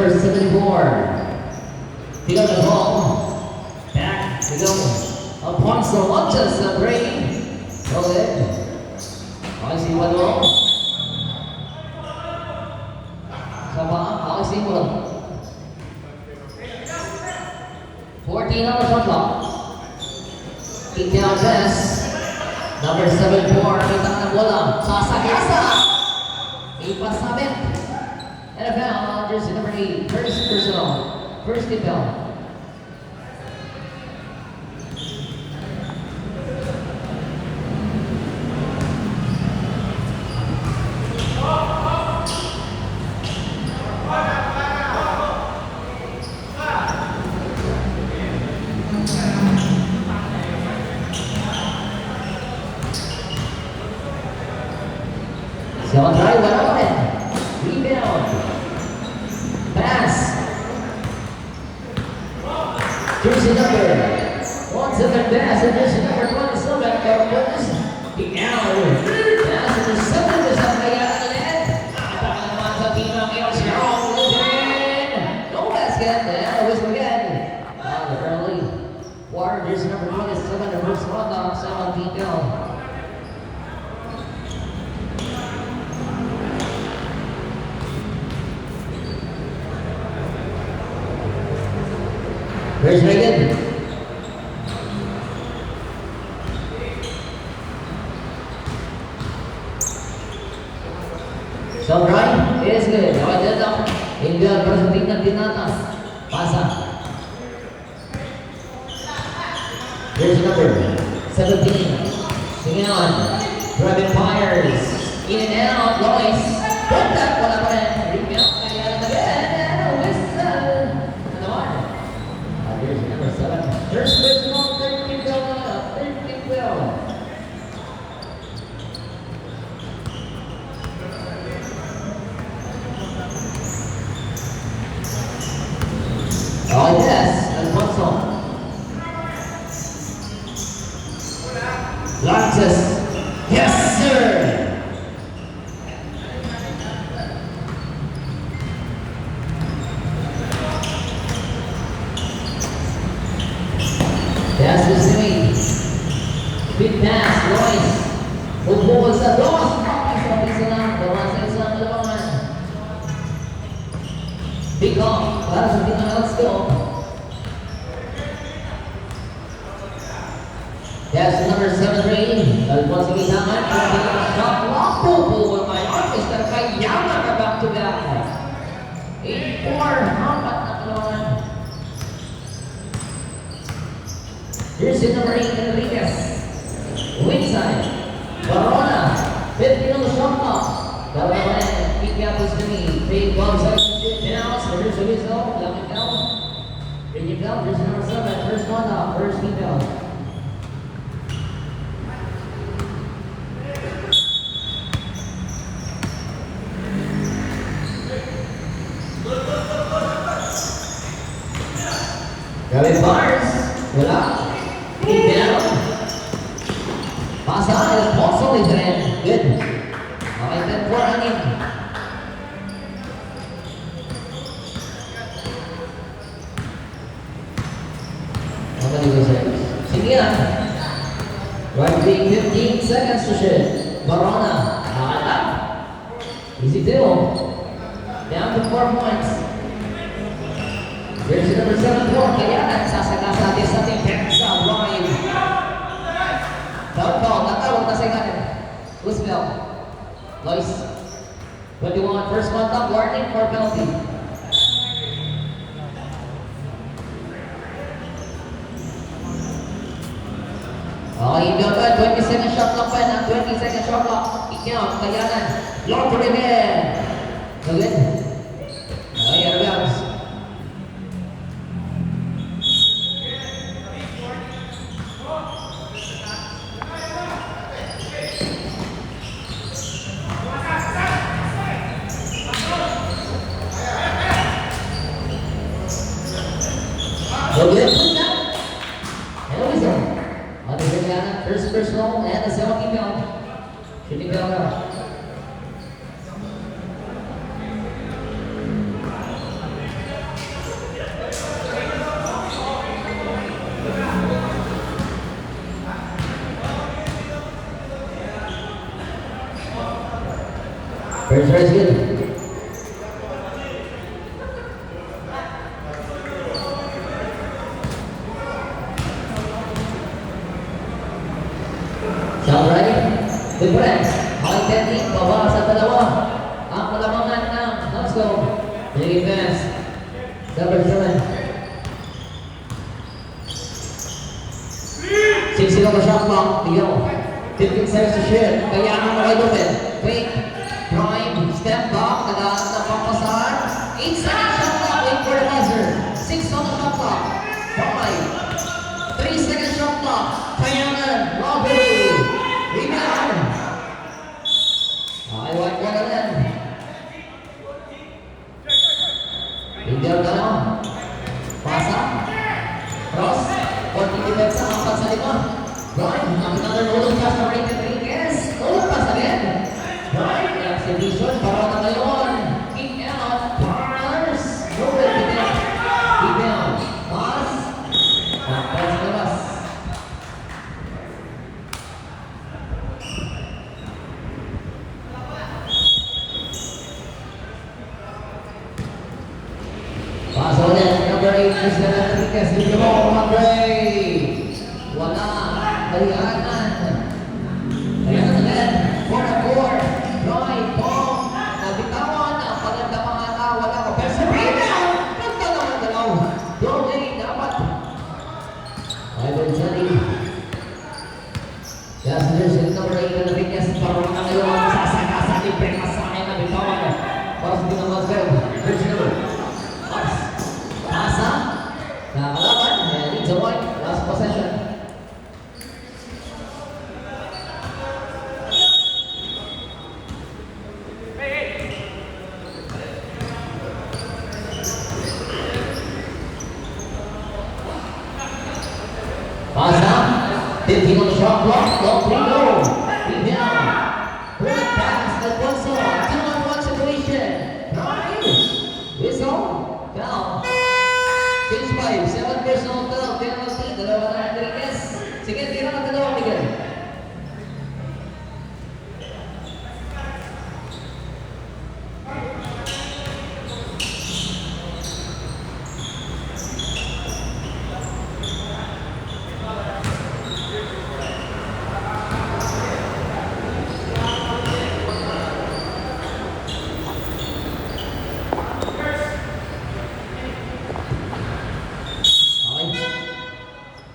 number 74. Pick up the ball. Back to go. Alfonso launches the brain. Go ahead. Alisin mo doon. Sa paa, alisin mo. 14 on the shot clock. Kick down pass. Number 74. Kita ng bola. Sasagasa. Ipasabit. NFL, jersey number 8. First personal. First inbound. Siapa try? Wala pa rin. Rebound. Pass. Jersey number 17 pass. And jersey number 27. Carpus. The out. Pass to the 7. Sa kaya ulit. Ataka naman sa team ng LC. No basket. And a whistle again. The early quarter. Jersey number 27. The first one off. 17 down. Where's Reagan? So right, is good. Now I did up. India versus Tingnan Dinatas. Pasa. Here's number 17. Singing on. Dragon Fires. In and out. Royce. Put that one up and rebound. First personal, 13 down, 13 down. Oh yes, Alfonso. Lances. Yes, sir. Pass to Simi. Big pass, Royce. Bubukol sa dos. Isa lang. Gawa sa isang labangan. Big off. Para sa Tingnan. Let's go. Pass to number 7-3. Alfonso Gitangan. Shot block. Bubukol by Orchestra. Kayama ka back to back. 8-4. Hampat na labangan. Here's the number 8, Enriquez. Wingside. Barona. 50 on the shot clock. Dalawa na. Kick out this to me. Big ball section. Down. So here's the whistle. Lamit down. Bring it down. Here's the number 7. First one off. First kick down. Gavin Bars. Wala. Kick down. Pasa. Alfonso Litren. Good. Okay, 10-4 angin. Sige lang. Right being 15 seconds to shoot. Barona. Nakatap. Easy deal. Down to 4 points. Here's the number 7-4. Kaya sasagasa natin sa ating Pensa. Ryan. Down ball. Nakawag na sa ikanin. Roosevelt. Lois. 21. First contact. Warning for penalty. Okay, Bianca, 20-second shot clock pa yan. 20-second shot clock. Ikaw, kayanan. Long for the man. Good. Okay, out of bounds. Good. First personal and the 17 down. Shooting down now. First try is good. So, ready? Good friends. All technique, baba sa dalawa. Ang kalamangan ng let's go. Big advance. Number 7. 6-0 ka shot clock. Tiyo. 15 seconds to shoot. Kaya ang mga lupin. Fake. Prime. Step back. Nagaas na pampasahan. 8 seconds shot clock. Wait for the buzzer. 6 on the shot clock. 5. 3 seconds shot clock. Tayangan. Robbery. Rebound. Okay, white ball na rin. Rebound ka lang. Pasa. Cross. 40 defense sa apat sa lima. Brian, another rolling pass na Ray Rodriguez. Rolling pass again. Brian, exhibition para na ngayon. Kick out. Partners. Rolling defense. Rebound. Pass. Pass sa labas. Pass ulit. Number 8 is Rodriguez. With the ball, Andre. Wala. Balihanan. Balihanan ulit. 4-4. Roy, ball. Nabitawan. Ang paganda mga wala ko. Pero sa rebound. Ganda naman dalaw. Rolling. Dapat. Ivan Johnny. Yes, there's a number 8 Rodriguez. Parang na ngayon ang sasakasa. Libre ka sa akin. Nabitawan. Para sa ginawang sa'yo. There's number. Asa. Nakalaban. Leads a point. Last possession. Pasa. 15 on the shot clock. Don't free go. Rebound. Point pass. Alfonso. 2-on-1 situation. Nice. Whistle. Foul. 6-5. 7 personal foul. Penalty. Dalawa na Rodriguez. Sige, tira ka dalawa, Miguel.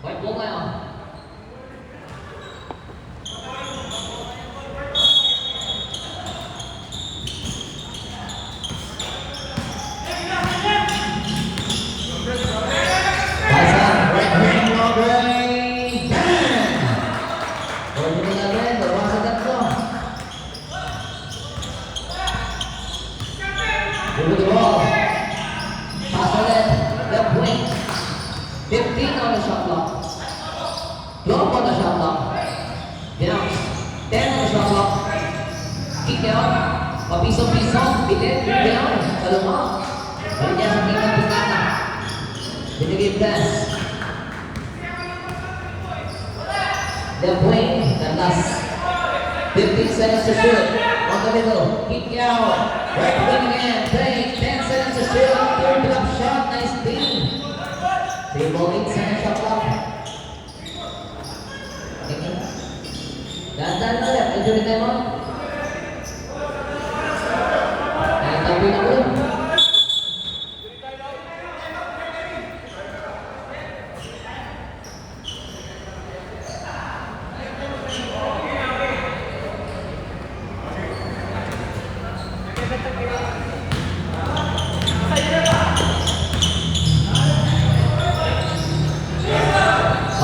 White ball now. Pasa, right hand, Robbery. Bang! 11, bawa sa tatlo. Over the ball. Pass ulit. Left wing. 15 on the shot clock. 12 on the shot clock. Bounce. 10 on the shot clock. Kick out. Papiso-piso. Bitin. Rebound. Kaluma. Balik niya sa tingnan pagkata. Binigay pass. Left wing. Tandas. 15 seconds to shoot. On the middle. Kick out. Right wing again. Play. 10 seconds to shoot. Third drop shot. Nice team. Table 8 seconds shot clock. Dahan-dahan na ulit. Medyo rin tayo mo. Kahit tabi na ulit.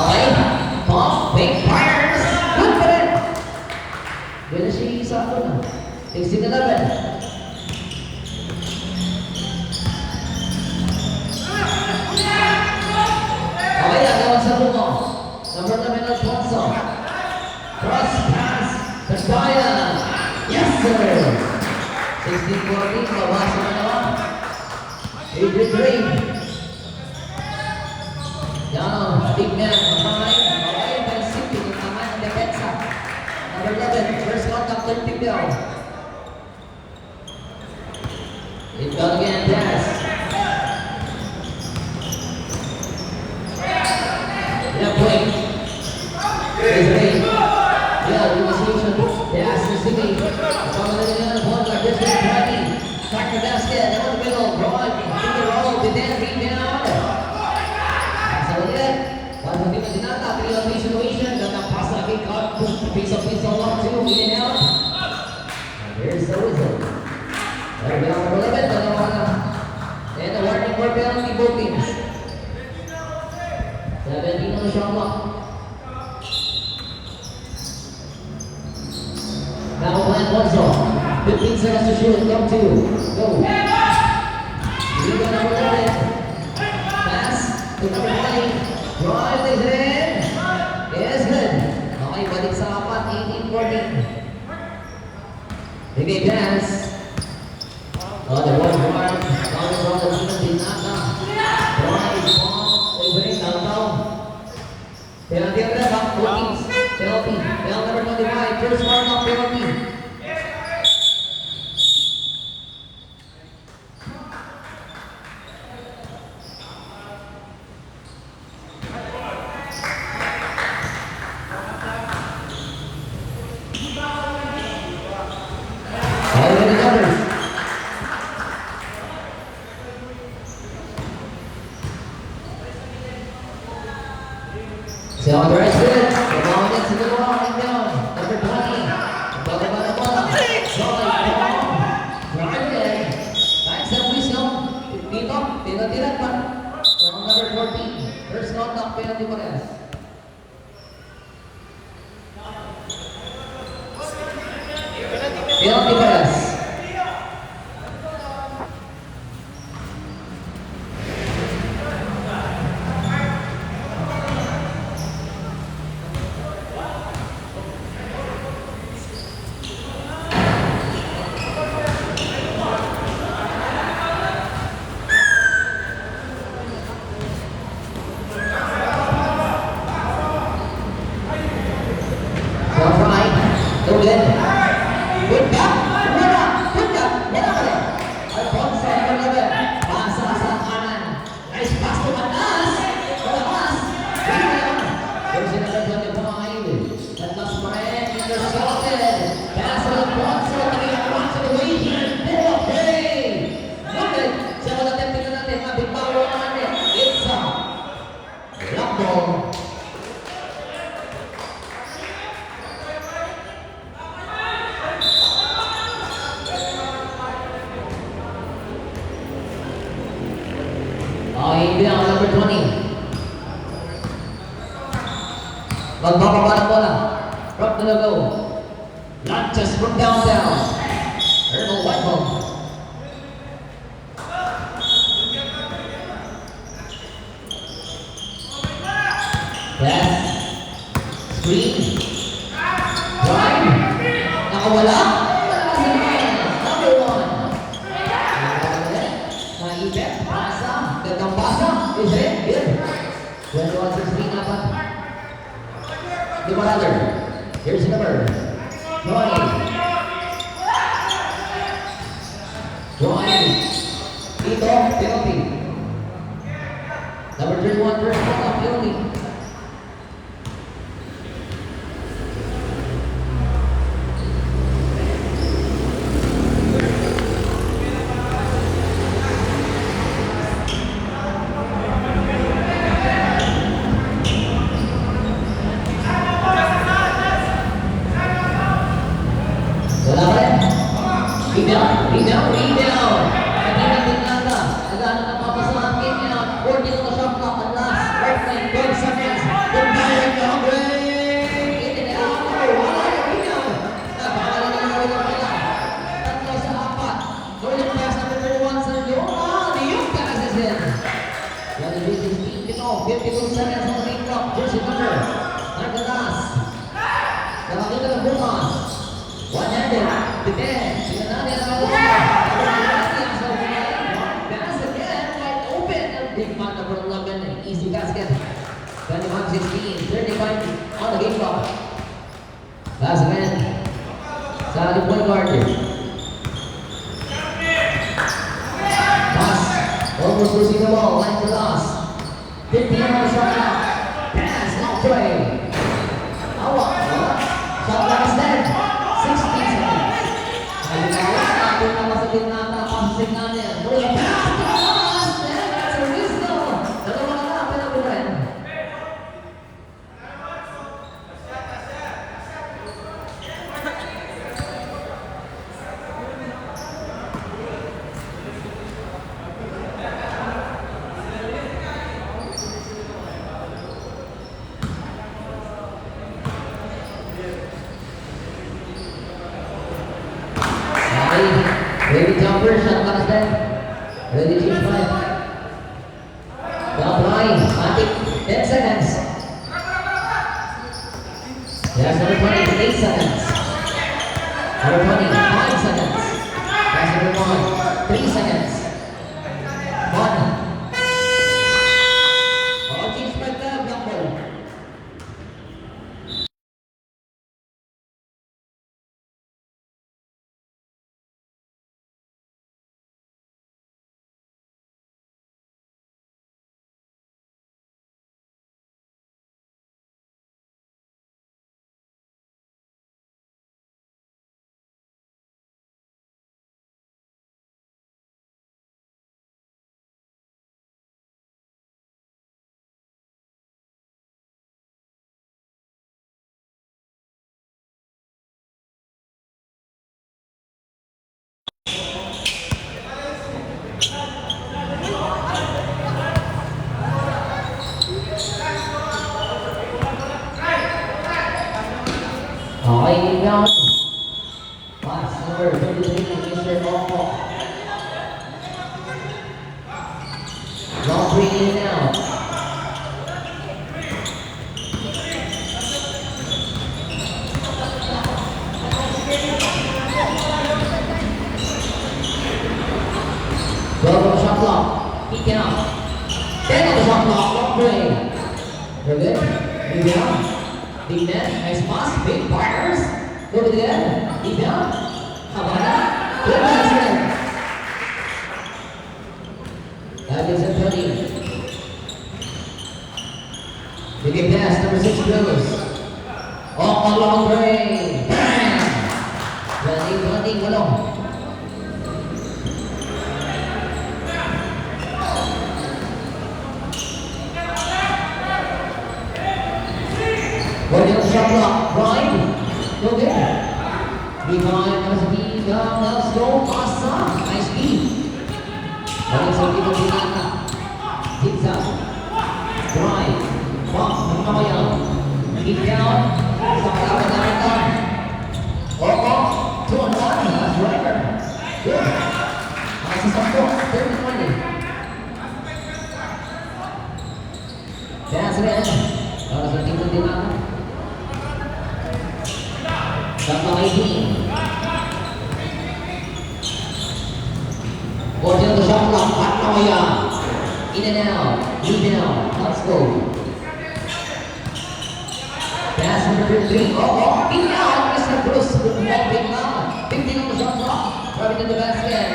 Okay. Pump. Big fires. Good pa rin. Ganda si Sato na. 16-11. Okay, agawan sa rumo. Number 11, Alfonso. Cross pass. Tagdaya. Yes, sir. 16-14. Bawas sa manawa. 8-3. Yan, tignan. Okay, Belsiki. Naman ang depensa. Number 11, first contact, 30 bill. Inbound again, pass. Left wing. There's Ray. Yeah, initiation. Pass to City. Coming in the point guard. This is Brady. Back to basket. Down the middle. Broad. In the roll. To then rebound. So again. Once again, Dinata. 3-on-3 situation. Got the pass na kick out. Piece of 1, 2. In and out. And here's the whistle. There we are. 11. Dalawa na. And a warning for penalty both teams. 17 on the shot clock. Now plan once off. 15 seconds to shoot. Come 2. Go. Rebound number 11. Pass to number 20. Drive lays it in. Yes, good. Okay, balik sa apat. 18-14. Bigay pass. Oh, the one guard. Coming from the team did not now. Drive, ball, over downtown. Penalty on the back, 14. Penalty. Penalty number 25. First mark of penalty. Already numbers. So on the right side, the ball gets to the wall, down. Number 20. Ball by the ball. Solid ball. Drive in. Nice and whistle. Dito, tira-tira pa. From number 14. First contact penalty for us. Penalty for us. Inbound number 20. Magbababa ng bola. From the logo. Launches from downtown. Earl Whitehall. Pass. Screen. Drive. Nakawala. Number 1. Naibet. Pasa. Gandang pasa. Is it? Good. 21-16 dapat. Di Brother. Here's the number 20. Dito, penalty. Number 31, first contact, penalty. Rebound. Kailangan din nata. Nagano na papasahan game out. 14 on the shot clock at last. Right line, 12 seconds. Good direct to Andre. In and out. Wala yung rebound. Napakala na naman yung pala. Tatlo sa apat. Golden pass number 31 sa Lyon. Lyon pass is in. Yan ang 16 to 52 seconds on the main clock. Jersey number. Nagdadas. Nakakita ng Bumas. One-handed. Defend. Sinanani ang bola. Pass again. Wide open. Big man number 11. Easy basket. 21-16. 35 on the game clock. Pass again. Sa ating point guard. Almost losing the ball, line for loss. 15 on the shot clock. Pass, long tray. Awa, shot clock is dead. 16 seconds. Halimbawa, natin na masakit na napasasig natin. Muli, pass, pass, and that's a whistle. Dalawa na lang, pinabulan. Ready jumper, shot clock is dead. Ready change five. Down line, Matic, 10 seconds. Yes, number 20, 8 seconds. Number 20, 5 seconds. Yes, number 1, 3 seconds. 1. All teams spread the number. Okay, inbound. Pass number 23, Mr. Bongo. Long three in and out. Well, on the shot clock. He count. 10 on the shot clock. Long three. They're good. Rebound. Big net, nice pass, big partners. Go to the end. Rebound. Habana. Good basket. That is a 30. Big pass, number 6 goes. Off a long range. Bam! 20, walong. Working on the shot clock, right? Go good. Behind, let's be down, let's go, pasa. Nice speed. Balik sa dito pinaka. Zigzag. Drive. Box, magkamayan. Keep down. Sa kalaban na rin down. Off. 2 on 1. That's right. Good. Nasa sakto. 30-20. Pass rin. Para sa dito pinaka. Sama 18. Working on the shot clock, Patmaya. In and out, rebound, let's go. Pass number 3. Oh, in and out, Mr. Bruce with the ball big now. 15 on the shot clock, driving to the basket.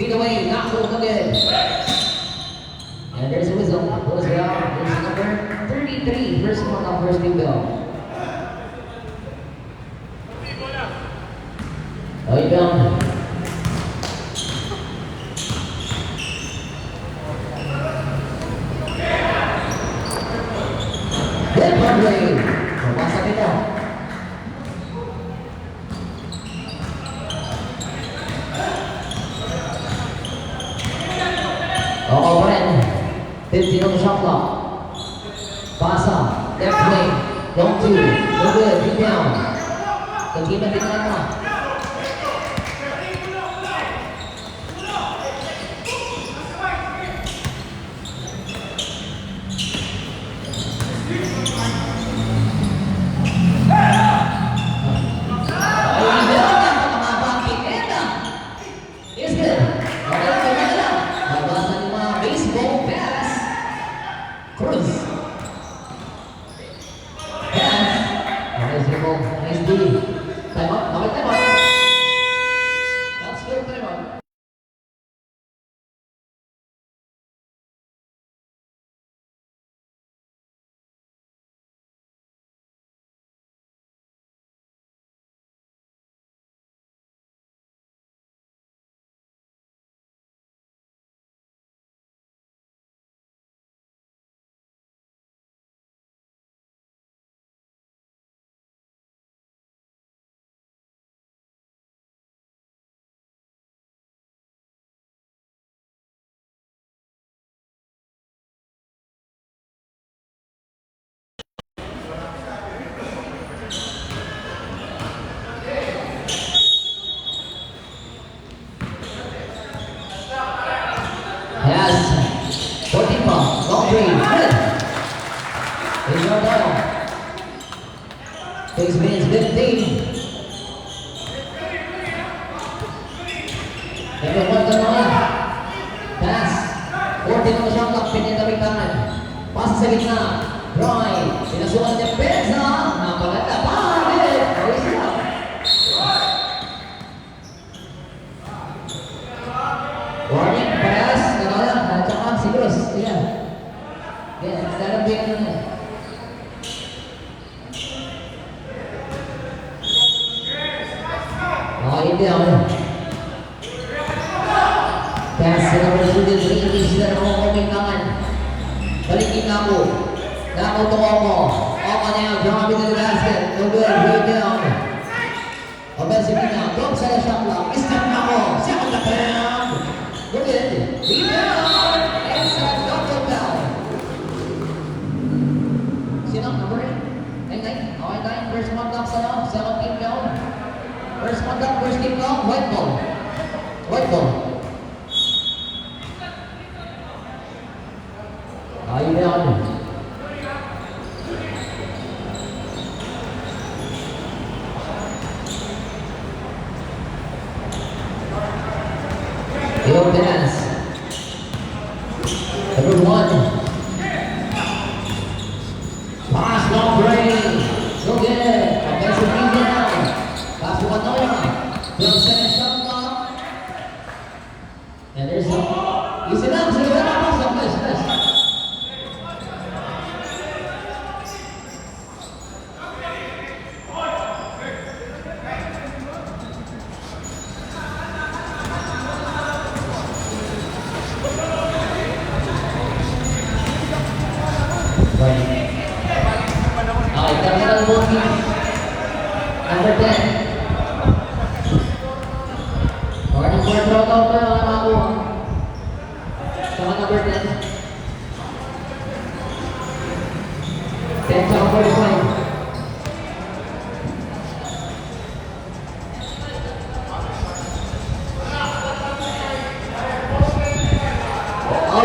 Feed away, not good again. And there's a whistle, goes down, there's number 33, first one of first team bell. Oh, you down. Good play. Pumasa kita. Oh, Oren. 15 on the shot clock. Pasa. Left wing. Long two. No good. Rebound. Ketimpan di tengah. Nice D. Time up. Time up. Nagkakuan ka naman. Pass. 14 ang shot clock. Pinitawing tangan. Pasa sa gitna. Roy. Pinasukan niya Benza. Napaganda. Pagit. Always up. Warning. Pass. Nagawala. Tsaka si Cruz. Ayan. Ayan. Nalabing ano na. Hindi ako. Pass sa number 2 din. Hindi sila nakukuming tangan. Balikin na ako. Nako to ako. Ako na yun. Drop into the basket. No good. Rebound. Offensive rebound. Drop sa shot clock. Step na ako. Second attempt. No good. Rebound. And sa double foul. Sino? Number 8? 9-9. Okay, 9. First contact sa loob. Second team down. First contact, first team down. White ball. White ball. Ayun na ako. Yo, pass. Number 1. Pass, long range. So good. Offensive rebound. Pass to Manoya. 12 seconds shot clock. And there's a... Easy lang. Sige na. Pass. Pass. Okay, terminal booking. Number 10. Warning for throwdown na ang nakakuha. Saka number 10. 10 saka 45.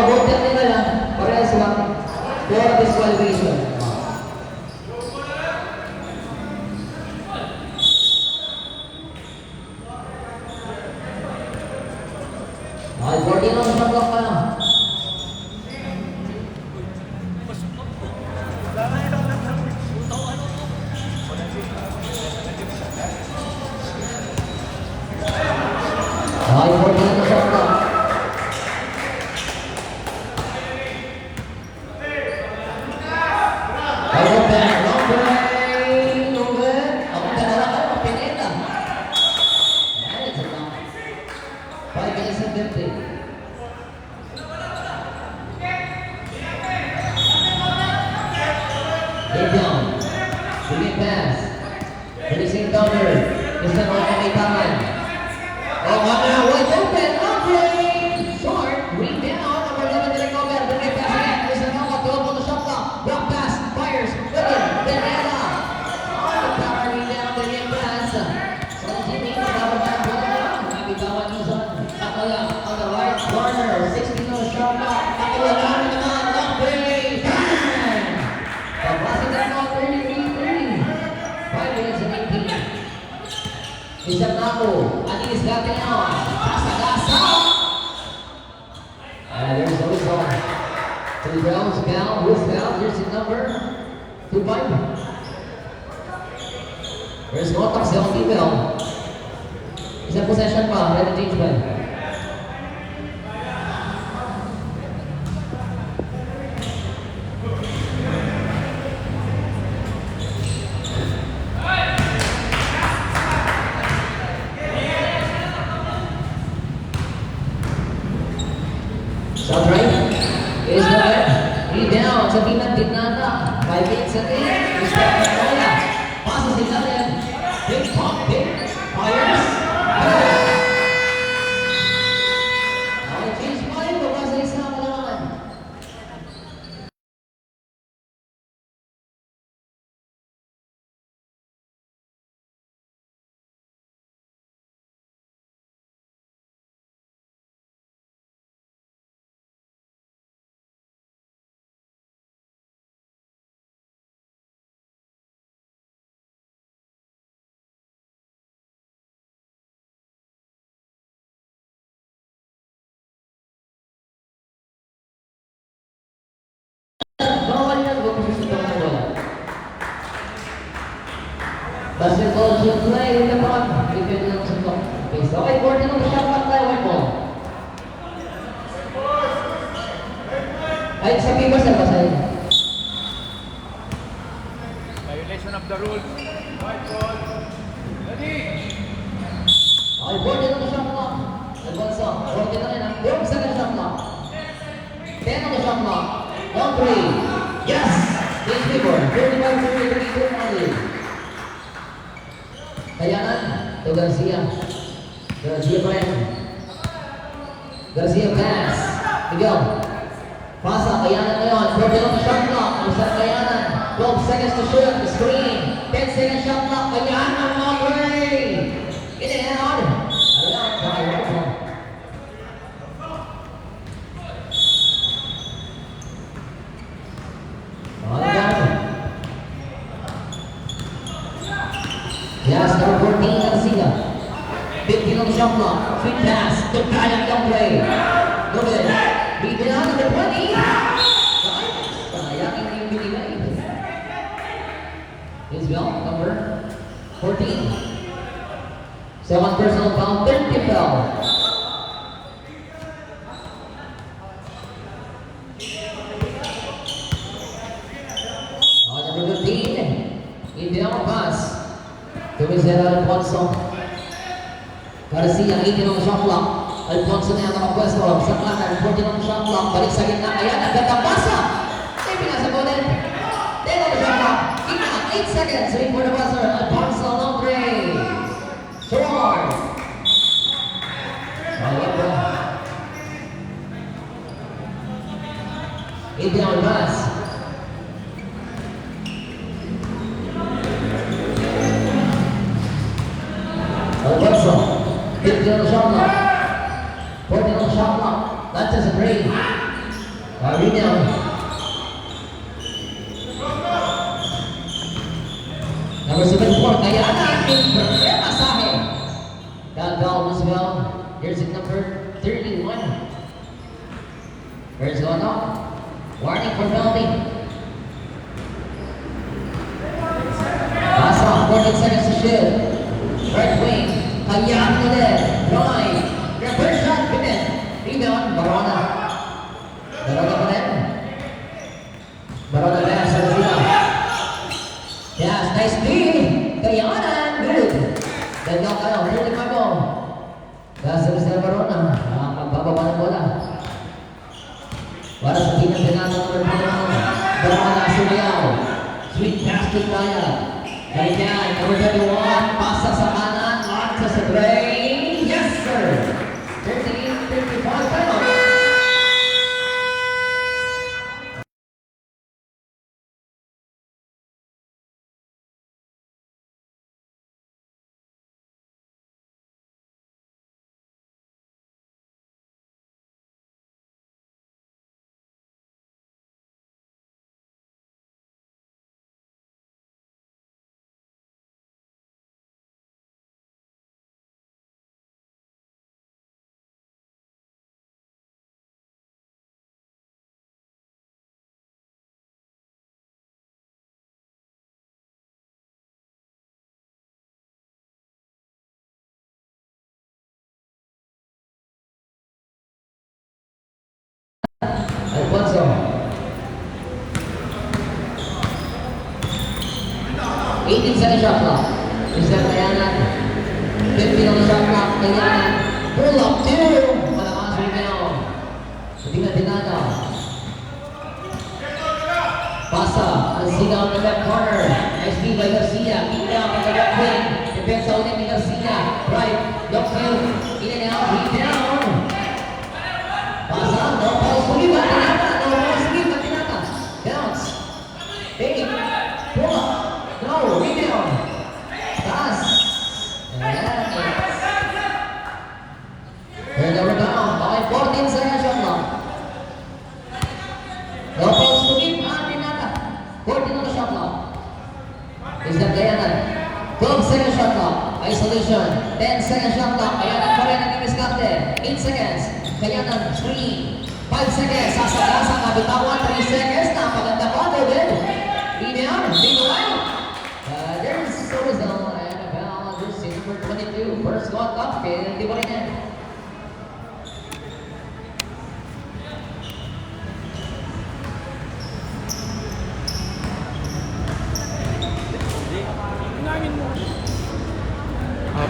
Both yan nila lang. Parehas lang. For disqualification. Okay, 14 lang sa block pa lang. Okay, 14 lang sa block. Releasing counter. Gusto mo na may tangan. Oh, wala. Wide open. Okay. Short. Rebound. Number 11 direct over. Direct pass again. Gusto mo ko. 12 on the shot clock. Block pass. Fires. Again. Beneda. Oh, power rebound. Direct pass. So, Jimmy. Dapat na ang bola. Nabitawan niyo sa Takala on the right corner. 16 on the shot clock. Takala naman naman. Long break. Pabasa na mo. 33-30. 5 minutes and 18. Isang ako. Anis natin yun. Kasa-kasa. There's the whistle. 3 rounds down. Whistle. Jersey number 25. There's contact sa female. Isang possession pa. Ready to change ba? Shot right. Is the left. Rebound sa team ng Tignana. 5 minutes and 8. Respect na Nola. Pasa si Dalian. Big pump. Big fires. Basketball should play in the front. Defend lang sa top. Okay, so okay, 14 on the shot clock tayo, white ball. Ay, sa papers na ba sa'yo? Violation of the rules. White ball. Ready? Okay, 14 on the shot clock. Alfonso, 14 na rin ang 4 second shot clock. 10 on the shot clock. 1-3. Yes! Change favor. 35-33 only. Kayanan to Garcia. Garcia Brand. Garcia pass. Miguel. Pasa, Kayanan ngayon. 14 on the shot clock. Usap Kayanan. 12 seconds to shoot. Screen. 10 second shot clock. Kayanan. Okay. In and out. Around by Rifle. Yes, number 14, Garcia. 15 on the shot clock. Sweet pass. Good guy on play. Good. Beat it out to the 20. Sayang hindi yung binigay. Isabel, number 14. Second personal foul, 30 foul. Number 15. Ideal pass. To Mr. Alfonso. Garcia, 18 on the shot clock. Alfonso na yung nakapwesto. Sa klanan, 14 on the shot clock. Balik sa gitna. Ayan, agad ang pasa. May pinasabunin. 10 on the shot clock. Gitna, 8 seconds. Wait for the buzzer. Alfonso, long three. Short. Ayan po. 18 on the pass. Alfonso, 50 on the shot clock, 40 on the shot clock, that's just a break. Rebound. Number 74, Kayanan, masahe. Gagawin as well. Here's it number 31. Where's going on? Warning for penalty. Pass off, 14 seconds to shoot. Right wing, Kayanan ulit, drive, reverse shot, pinit, rebound, Barona. Barona pa rin. Barona na sa sila. Yes, nice speed, Kayanan, good. Then knock out, 35 ball. Basta sa Barona, magbababa ng bola. Para sa pinag-pinata ng Barona sumayaw. Sweet pass to Kaya. Ganyan, number 31, pasa sa kanan, laksa sa drain. Yes, sir! 38-55 final. Alfonso. Eighteen second shot clock. Mr. Kayanan. 15 on the shot clock. Kayanan. Pull up two. Malakas rebound. Hindi na dinada. Pasa. Alcina on the left corner. Nice feed by Garcia. Keep down on the left wing. Defense ulit ni Garcia. Right. Lock hill. In and out. Rebound. Pasa. No pulse. Sumiba. Tinata. No pulse. Sumiba. Tinata. Bounce. Take. Pull up. No. Rebound. Pass. And the rebound. Okay, 14 seconds shot clock. No pulse. Sumiba. Tinata. 14 on the shot clock. Is that Kayanan? 12 second shot clock. Isolation. 10 second shot clock. Kayanan pa rin ang imiskarte. 8 seconds. Kayanan, screen. 5 seconds. Sasagasa, kabitawan. 3 seconds. Napaganda pa. Go good. Rebound. Big line. There's always the First contact, penalty pa rin yan.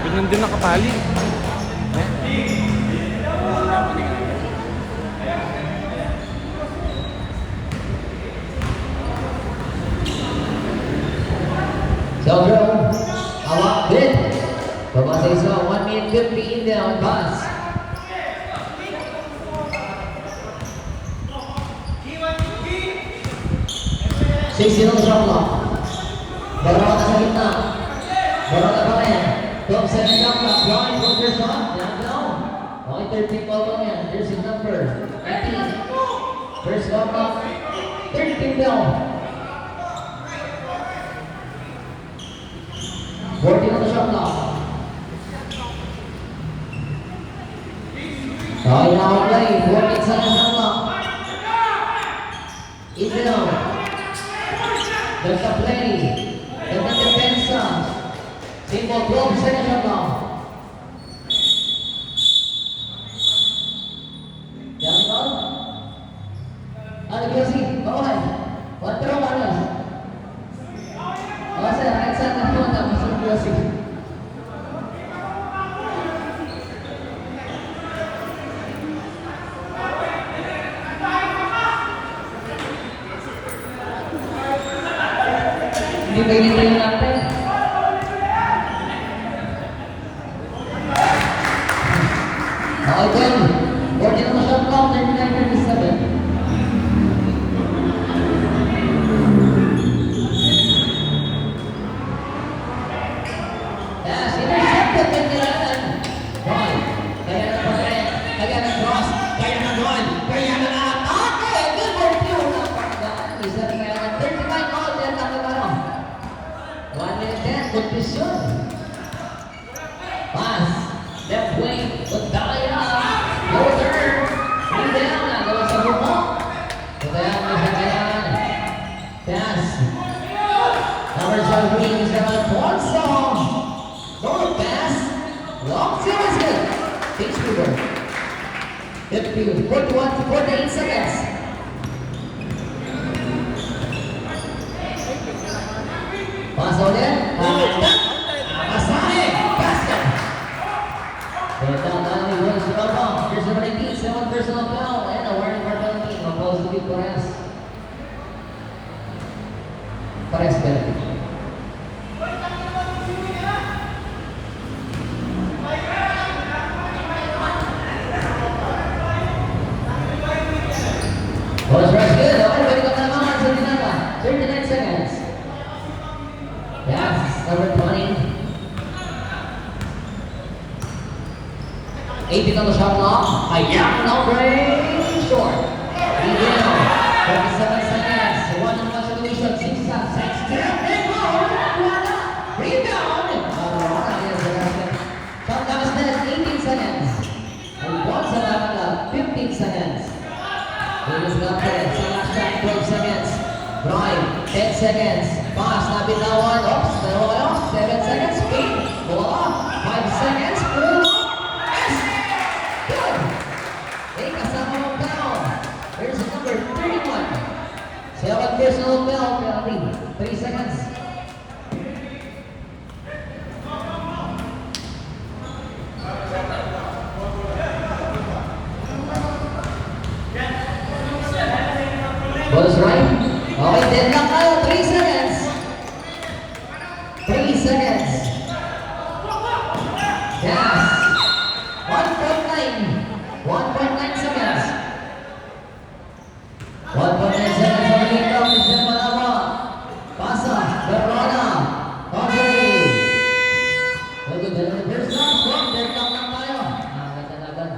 Pinan din nakapali. Sandro, hawak din. Pabasa isa, 1 minute 50 in there on pass. Sixteen on the shot clock. Barona sa gitna. Barona pa rin. 12 second shot clock. Blind from first shot. Down. Okay, 13 ball lang yan. There's his number. 18. First shot clock. 13 down. 14 on the shot clock. Okay, now play. 14 seconds shot clock. Indown. There's a play. There's a defensa. Simple 12 seconds shot clock. Yan ito. Ano kasi? Bawal. 4 manos. O sir, right side na po na. Masarap kasi. Hindi ba yun yung natin? Okay, 14 on the shot clock, 39-37. Yes, intercepted by Nilalan. Right. Kaya na pagkain, kaya na cross, kaya na goal, kaya na atake. Good for you. Napakadaan. Isa na kaya na 39 goal. Yan ang ano. 1 minute 10. Good vision. Pass. Left wing. Good daya. Loader. Three down. Nagawa sa buko. Kaya na siya kaya. Pass. Number 7 is Alfonso. Long pass. Long two is good. Pitch Weaver. Good field. 41 to 48 seconds. Pass ulit. Asahe. Basket. Down ni Juan Silva. Here's number 19. 7 personal foul. And a warning for penalty. Opposed to Perez. Perez penalty. Was rush good. Okay, pwede ka na naman sa Dinata. 39 seconds. Yes, number 20. 18 on the shot clock. Ayan, number short. Rebound. 37 seconds. 1-on-1 situation. 6 shots. 6 rebound. Rebound. Shot clock is dead. 18 seconds. And once a lap, 15 seconds. Lewis Lopez, sa last shot, 12 seconds. Brian, 10 seconds. Pass, nabitawan. Oops, dalawa off. 7 seconds. Speed. Bola. 5 seconds. Pull up. Yes! Good! Hey, kasama mo foul. Here's number 31. 7 personal foul. Penalty. 3 seconds. Was right. Okay, deadlock kayo. 3 seconds. 3 seconds. Yes. 1.9. 1.9 seconds. 1.9 seconds on the kickoff. Mr. Malama. Pasa. Verona. Andre. Good. First down. Deadlock lang tayo. Nakakatalagan.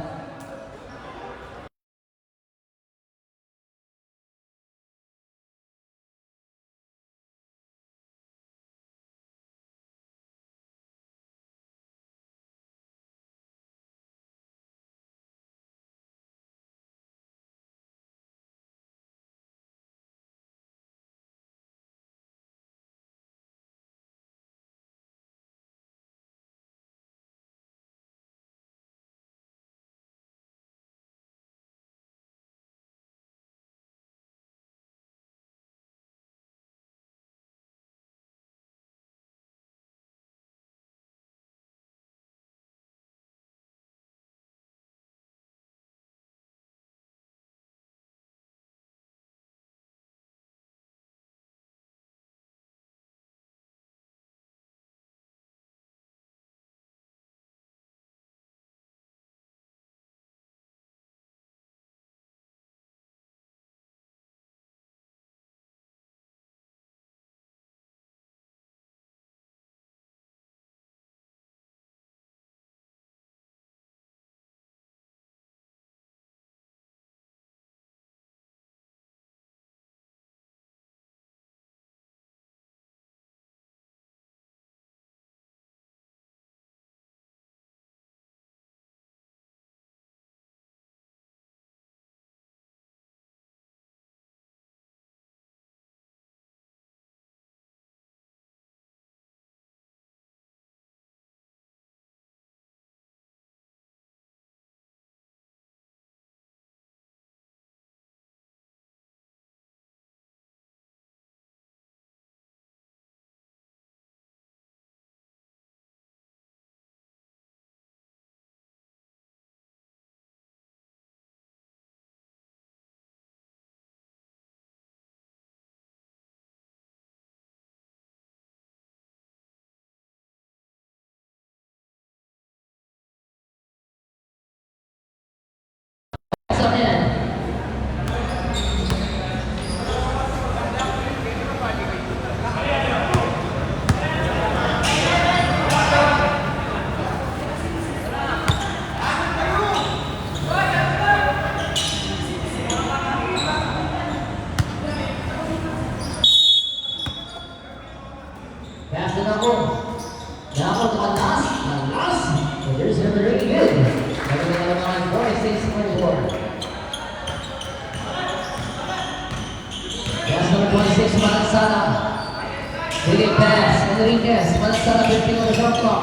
pass. Enriquez. Malasara 15 on the shot clock.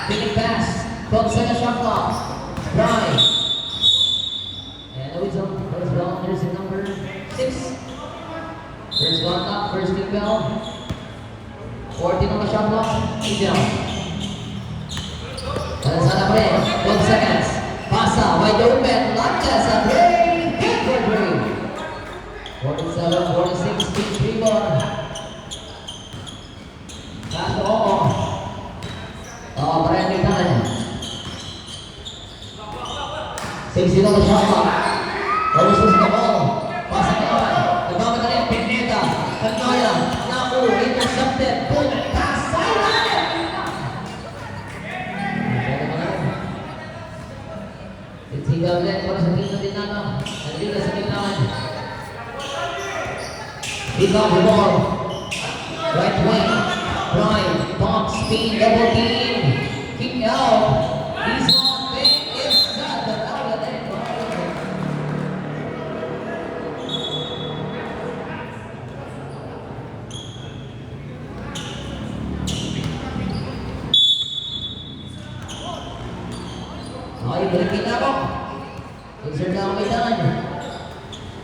Big pass. 12 seconds shot clock. Drive. And the whistle. First ball. There's the number 6. First ball up. First team bell. 14 on the shot clock. Ideal. Malasara pa rin. 12 seconds. Pasa. Wide open. Lances. A break. Good for break. 47, 46, big rebound. Pass to Oco. Oh, parang may tangan. 6-0 the shot clock. Almost losing the ball. Pasa naman. Nagmamadali. Pineda. Canoya. Naku. Intercepted. Boom. Pass. Silent. It's Higablet para sa team na Dinamo. Nandito sa Dinamo. Pick up the ball. Right wing. Drive. Top speed. Double team. Kick out. He's on. It's set. The outlet end. Ay, balikin na ako. Insert na ako may daan.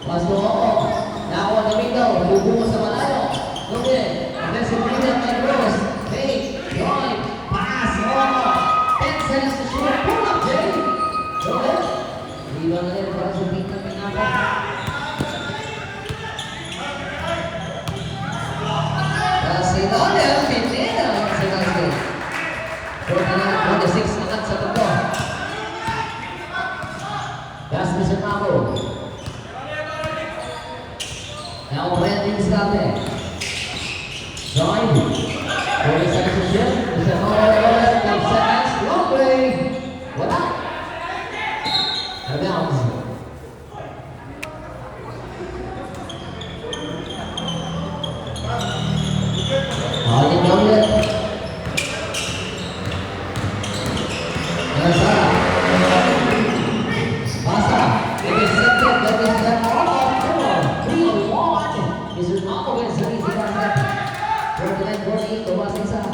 Pass to ako. Now on the window, bubuo sa malayo. Look in. Aggressive rebound by Rose. Fake. Drive. Pass. Oh. 10 seconds to shoot. Pull up, Jay. Look in. Rebound na rin para sa team ng Pinapa. Kasi Donel, Pineda. Sa basket. 49-46 naman sa tuto. Pass to Sanako. Now Brandon Stave. Drive. 40 seconds to shoot. It's a foul. 5 seconds. Long play. Wala. Out of bounds. Ayun na ulit. Malasara. Pasa. Intercepted. That is the ball. Mr. Mako with his easy basket. 49-48, tumas isa.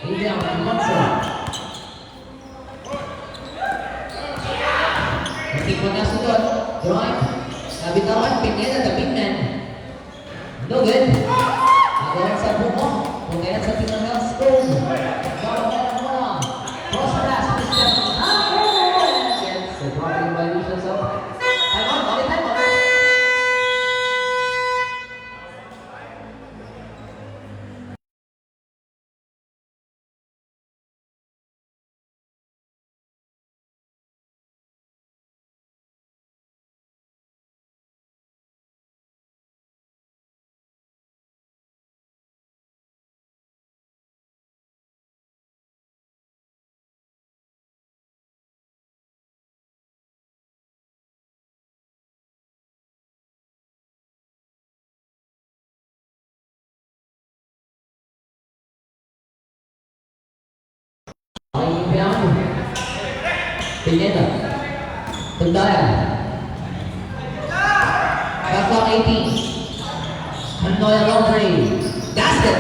Ideal, Alonso. Natik mo na sunod. Drive. Nabitawan, Pineda, the big man. No good. Agawan sa bumo. Pagkayan sa team ng Health School. Bawang muna. Cross pass. Mr. Mako. Against the property violations of... Time on, balik time on. Inbound. Pineda. Tundaya. Shot clock 18. Canoya long three. Gaston.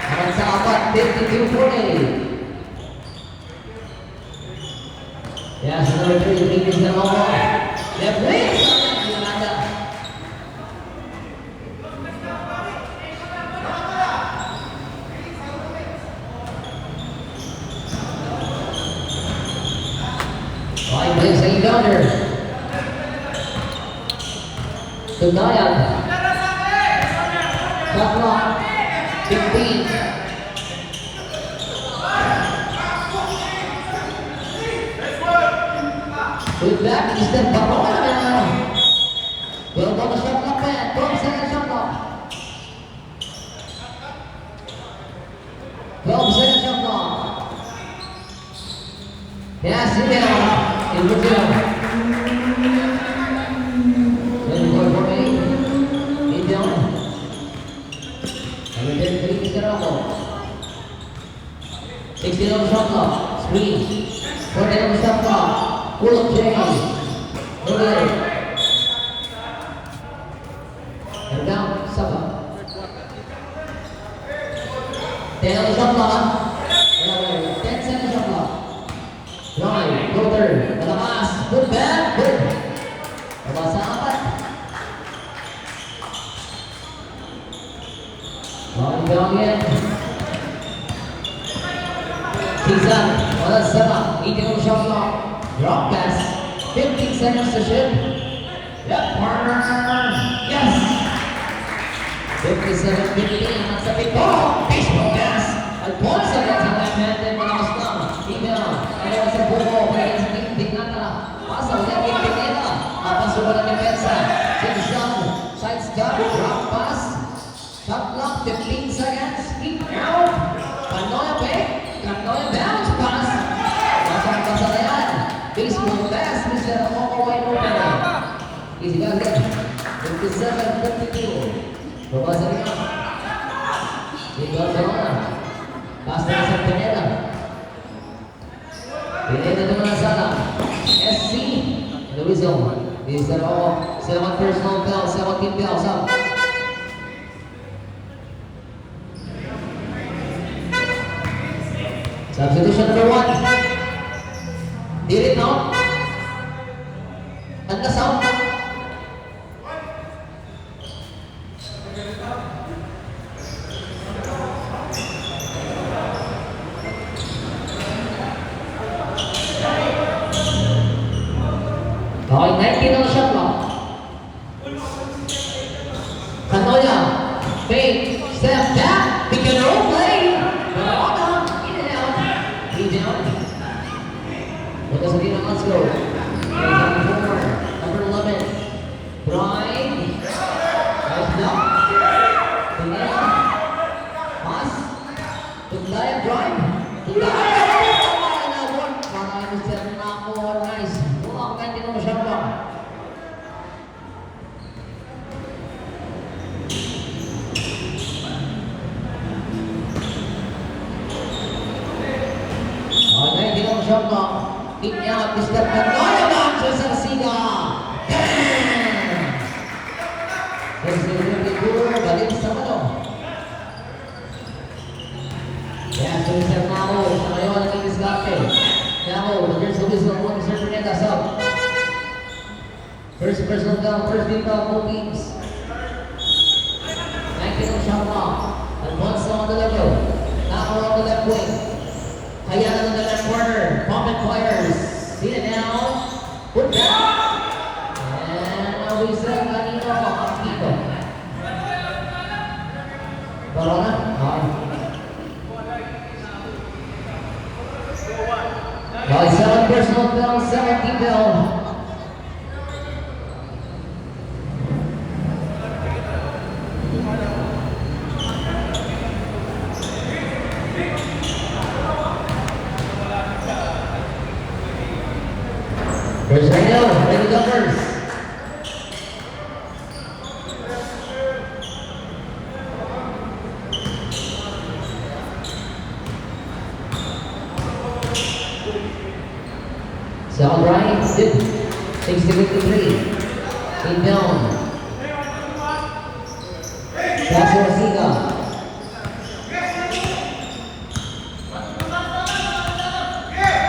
Akan sa apat. 52-40. Yes, number 3. English na Momo. Left wing. Yolanda. Right wing sa inbounder. Tugnayan. Shot clock. 15. With that is the Barona. 12 on the shot clock, man. 12 seconds shot clock. 12 seconds shot clock. Yes, in Brazil. 24-48. Indian. Number 33 is Caramo. 16 on the shot clock. Screen. 14 on the shot clock. Pull up Jay. Okay. And down, Saba. 10 on the shot clock. 10 seconds shot clock. Drive, floater, malakas, good back, good. Labas sa 4. Going again. Season, wala sama, 18 on the shot clock. Drop pass, 15 seconds to shoot. Yep, partner, yes. 57-15, nasa pito, baseball pass. Alfonso gets ang left-handed, malakas lang. Email, ayaw sa buko, kaya sa tingting nata. Pasa, ulit yung pinila. Apasuko ng depensa. Season, side stop, drop pass. Shot clock, 15 seconds, kick out. Kanoya pick, Kanoya bounce pass. Masang kasalayan. Baseball pass, Mr. Momo wide open. Easy guys, 57-52. Babasa rin ako. Ikaw sa mga. Basta na sa Pineda. Pineda naman ang sala. SC. Luizon. This is all. 7 personal foul, 17 fouls up. Substitution number 1. Did it now? And the sound. Okay, 19 on the shot clock. Kanoya, fake, step back, pick and roll play. Ball down, in and out. Rebound. Look at Sabina, let's go. Number 11. Brian. Right now. Pineda. Pass. Tundaya drive. Tundaya. Shot clock. Kick out, Mr. Kanoya bounces sa Siga. There's the River, galing sa ano. Yes, so Mr. Nao, sa ngayon naging disgate. Nao, there's the whistle on Mr. Pineda sub. First personal down, first team down, both teams. 19 on shot clock. Alfonso on the level. Nao on the left wing. Hayana on the left corner, pump and fires. See it now. Put down. And we said kanino ang dito. Barona? Okay, 7 personal foul, 17 foul. There's Reno, ready numbers. Sound right, 60-53. In down. Pass to Siga.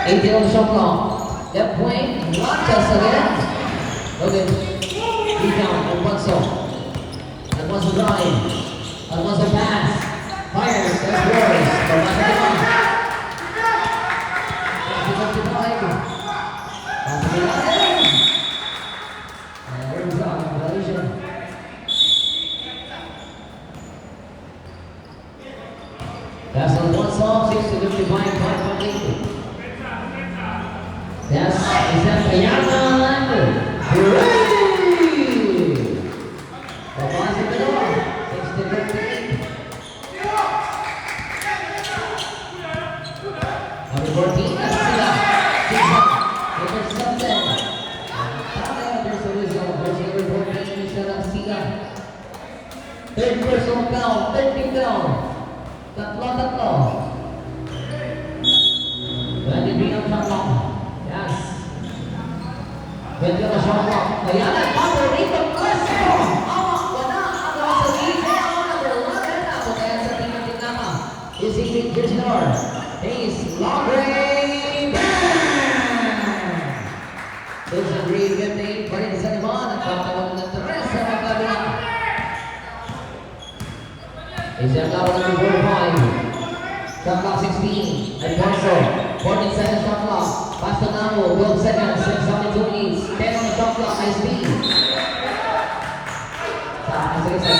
On the shot clock. Left wing, launches again. Okay. Rebound, Alfonso. Alfonso drive. Alfonso pass. Fires, that's Royce. Alfonso down. Alfonso to drive. Pass to the and there's the violation. That's Alfonso, 60-55, 5.8. Yes, is that Kayaman? Hooray! Papasok ka doon. 60-58. Number 14, that's sila. Number 7. There's the result. There's number 14, isa lang sila. Third personal foul, 13 foul. Tatlo. 23 ang shot clock. Yes. Pwede na shot clock. Kaya power rate of Crespo. Awak, wala. Ako sa detail. Number 11. Ako kaya sa team ng Tinama. Using score. Is long range. Susan Reed 58 pa rin sa naman. Nagkakaroon ng 3 sa magkabila. Isang laban ng 4-5. Shot clock 16. Alfonso. 14 seconds shot clock. Pass to Namo. 12 seconds. 6 on the 2 minutes. 10 on the shot clock. High speed. Sige, sige.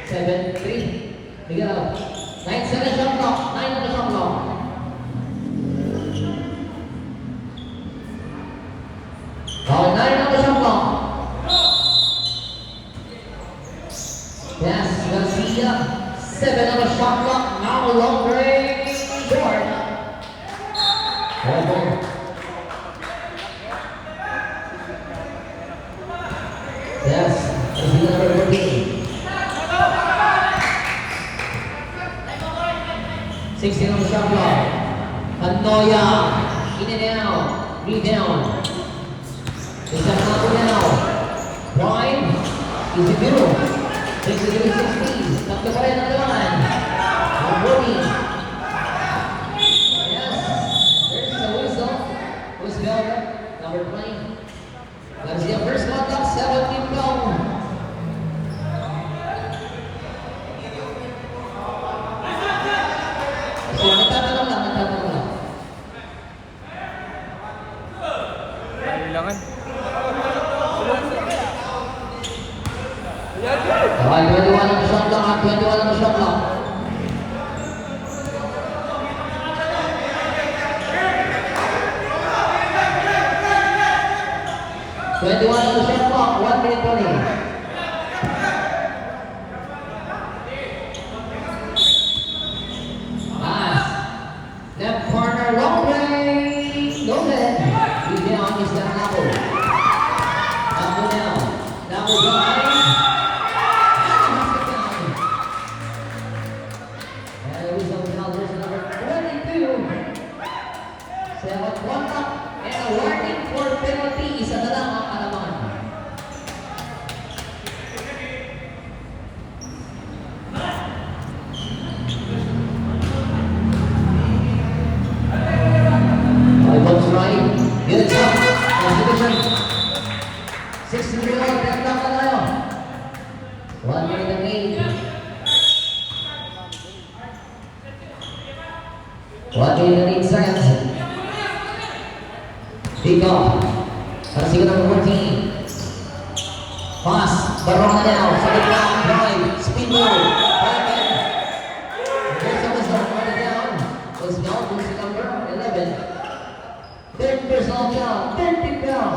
7-3. Bigyan ako. 9 seconds shot clock. 9 on the shot clock. Oh, 9 on the shot clock. Yes, Garcia. 7 on the shot clock. Now long range short. Ball. Yes, Garcia number 14. 16 on the shot clock. Anoya. In and out. Rebound. Isang ako now. Prime. Easy Biro. 63-16. Tatlo pa rin ang laman. Ang yes. There's the whistle. Who's Belga? Number 20. Garcia first contact. 17 down. So, nagtatanong lang. Kailangan. Okay, 21 ang shot clock at 21 ang shot clock. Twenty-one on the shot clock, 1 minute 20. Pass. Left corner, long range. No good. Rebound is the Nabo. Nabo now. Nabo drive. And the whistle now there's number 22. 7-1 up. And a warning for penalty. Isa na lang ang alaman. Eyeballs right. Good job. Constitution. 63 on. 10 lang na tayo. 1 minute and 8. 1 minute and 8 seconds. Pick up. Para sa number 14. Pass. Barong na now. Sa gitna. Drive. Speed move. Backhand. There's a whistle. Running down. Was down to sa number 11. Third personal down. 30 down.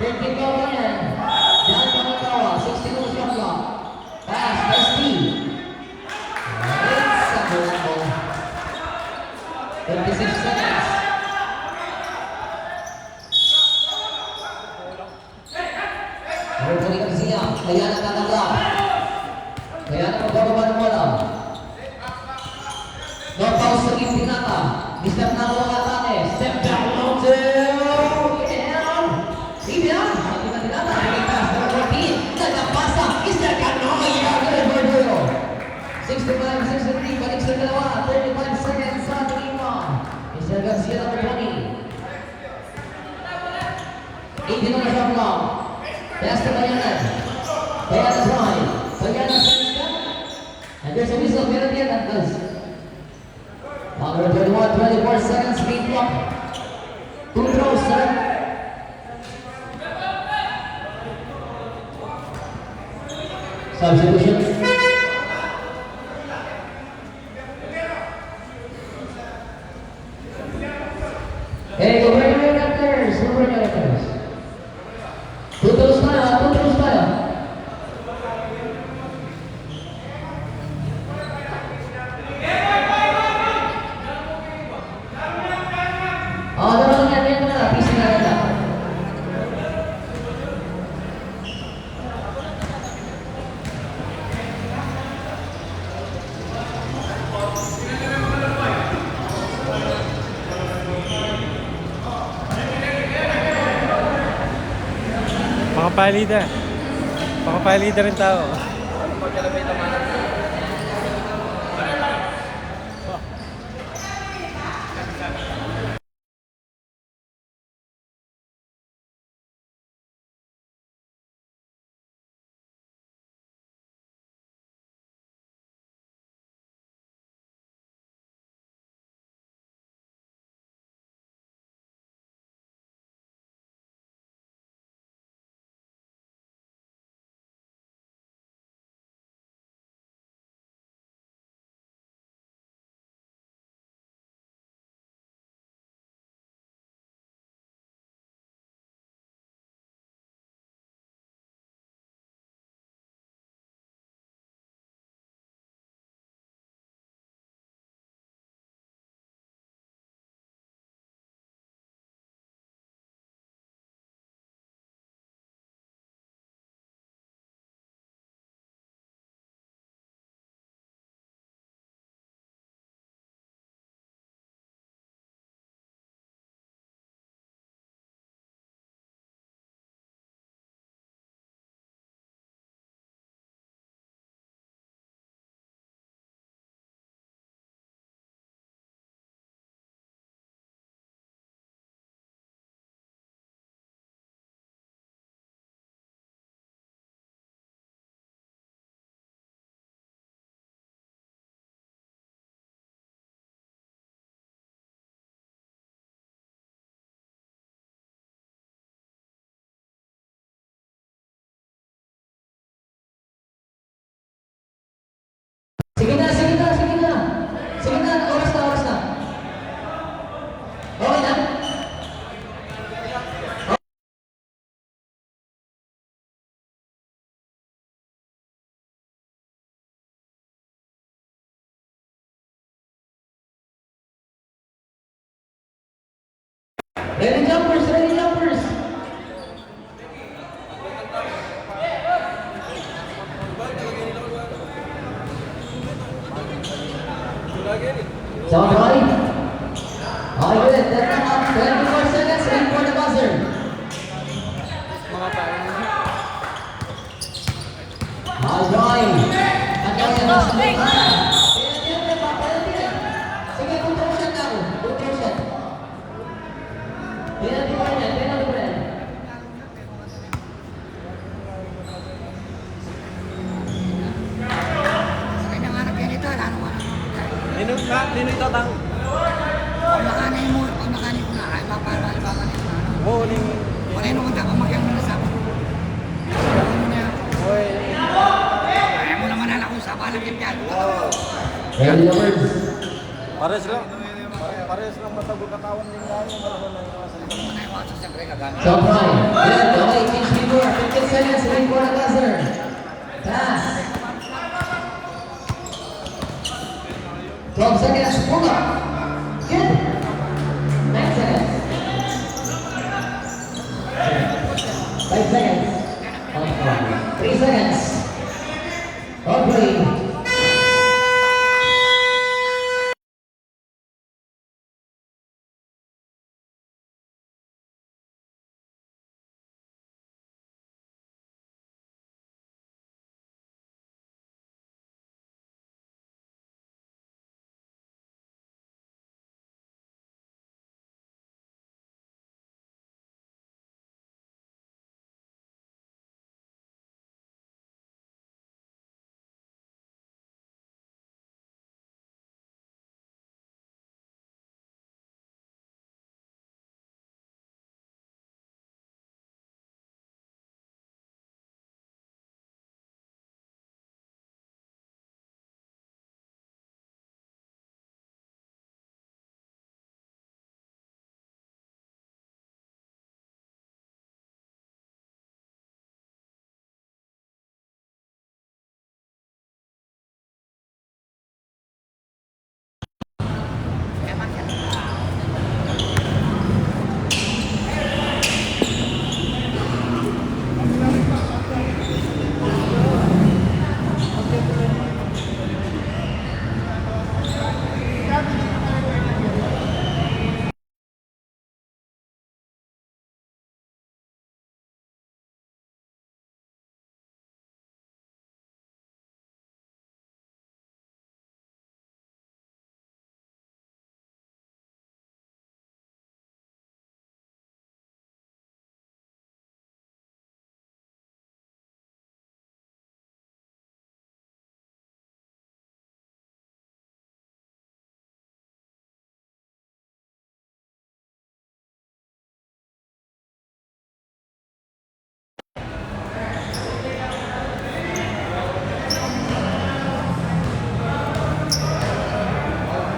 30 down na yan. Diyan Pangatawa. 60 on the shot clock. Pass. By speed. Right. Sa Blanco. 36 seconds. Rory Garcia, kaya nagtatanggap. Kaya na magbababa ng bola. No pause sa Gintinata. Mr. Nalo ang atake. Step down, long two. Down. Rebound. Sabi na Tinata. Hanging pass. Number 14. Nagpasa. Mr. Canoya. Good. 65-63. Balik sa dalawa. 35 seconds sa ating Mr. Garcia number 20. 18 on the shot clock. Pass to Bayanan. Bayanan drive. Bayanan sends down. And there's a whistle. Meron yan at this. Number 21, 24 seconds. Speed clock. 2 throws, sir. Substitution. Hey, go bring your directors. Go bring your directors. Tutulos tayo. Dapat lang yan na. Pisi na rin lang. Pakapalida. Pakapalida rin tao. Sige na, sige na, sige na. Sige na, oras na, oras na. Okay na? Ready jumpers, ready jumpers. Sound right? Okay, good. That's up. 24 seconds, wait for the buzzer. Alright. Hanggang sa nasa lima. Sige, control shot na ako. Control shot. Penalty pa rin yan, penalty pa rin. Kanya nga na ganito, lalo ka na. Nino ito tang. Pamakanay mo na, ay papakanay mo na. Oo, ni. Wala yung naman tapos magyang mo na sa ako. Ano mo na yan? Oy. Kaya mo naman alam kung sa balang yung piano. Ready jumpers. Pares lang. Pares lang matagol katawan din lang. Ano mo na yung waso siyempre kagana. Sound right. Good. Okay, change before. 15 seconds, wait for the buzzer. Pass. 12 seconds, pull up. Good. 9 seconds. 5 seconds. On clock. 3 seconds. On play.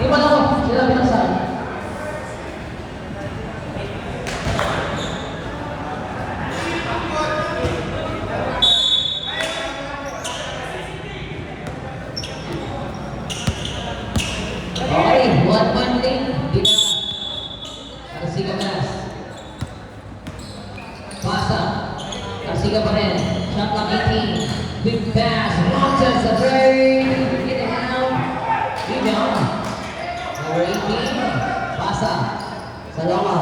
Di ba ako? Sila pinagsabi. Okay, 1-1 din. Di na. Arsiga pass. Pasa. Arsiga pa rin. Shot clock 18. Big pass. Launches the break. Get it down. Rebound. Number 18, pasa. Sa lawa.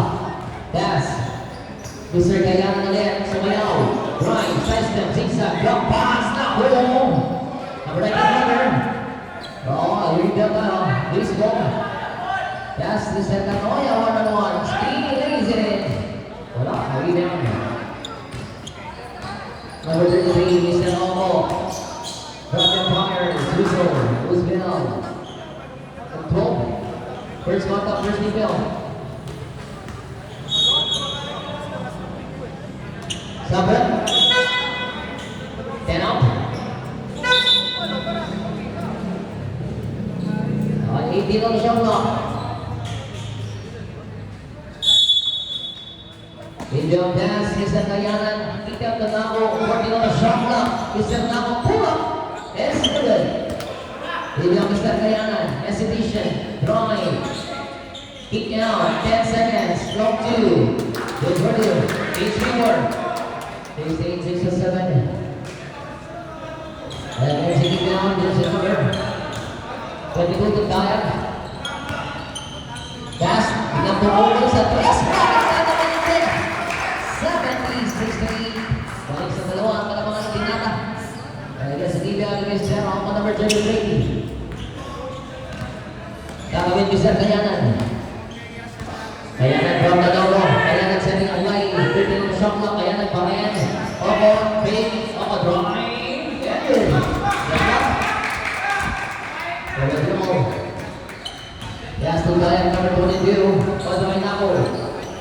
Pass. Mr. Kailangan ulit. Sumayaw. Right. Sidestep. Zigzag. Block pass. Naku. Number 19. Oh, read that now. Baseball. Pass to second. Oh, yeah. 1-on-1. Speedy lays it. Wala. Rebound. Number 33, Mr. Omo. Rocket Fires. Roosevelt. Control. First contact, first email. Sabat. 10 up. 15 on the shot clock. Indian pass, Mr. Kayanan, Item Tanako, 14 on the shot clock. Mr. Tanako, pull up, it's good. Indian Mr. Kayanan, hesitation, drawing. Kick out, 10 seconds, block 2. Good for you, H4. 16, 6 or 7. And there's a kick down, there's a number. 22 to Dayan. Pass, number 1 sa 70-63. Balik sa dalawa ang kalamangan ng Binata. Kaya sa TV against Zero, ang number 33. Kakawin Mr. Kayanan. Kayanan from the logo. Kayanan sending away. 15 on the shot clock. Kayanan pa rin. Opo, big, opo, drawing. Good. Yes, Tundaya, number 22. Pagdawin ako.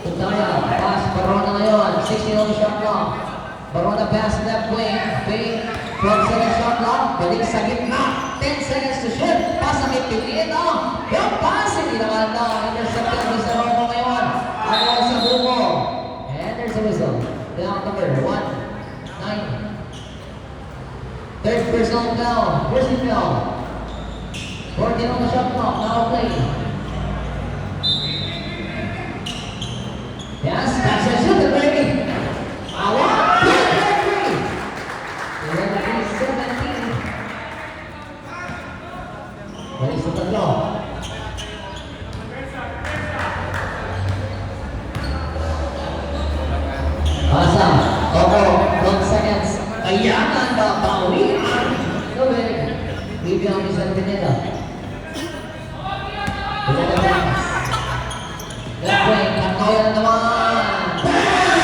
Tundaya, pass, Barona ngayon. 16 on the shot clock. Barona pass left wing. Big, 12 seconds shot clock. Balik sa gitna. 10 seconds to shoot. Pass sa Pinito. Yung pass, hindi naman na. Intercepted ni sa Romo ngayon. Ako sa bumo. And there's a whistle. Down number 1, 9. Third personal foul. First foul. 14 on the shot clock. Now play. Yes, that's a shooter, baby. Awa, good, 17. Balik sa tatlo. Pasa, Opo, 12 seconds. Kayanan na bawian. Gawin. Bibigyan kami sa Pineda. Pineda pass. Left wing, Katoya na naman. Ganyan.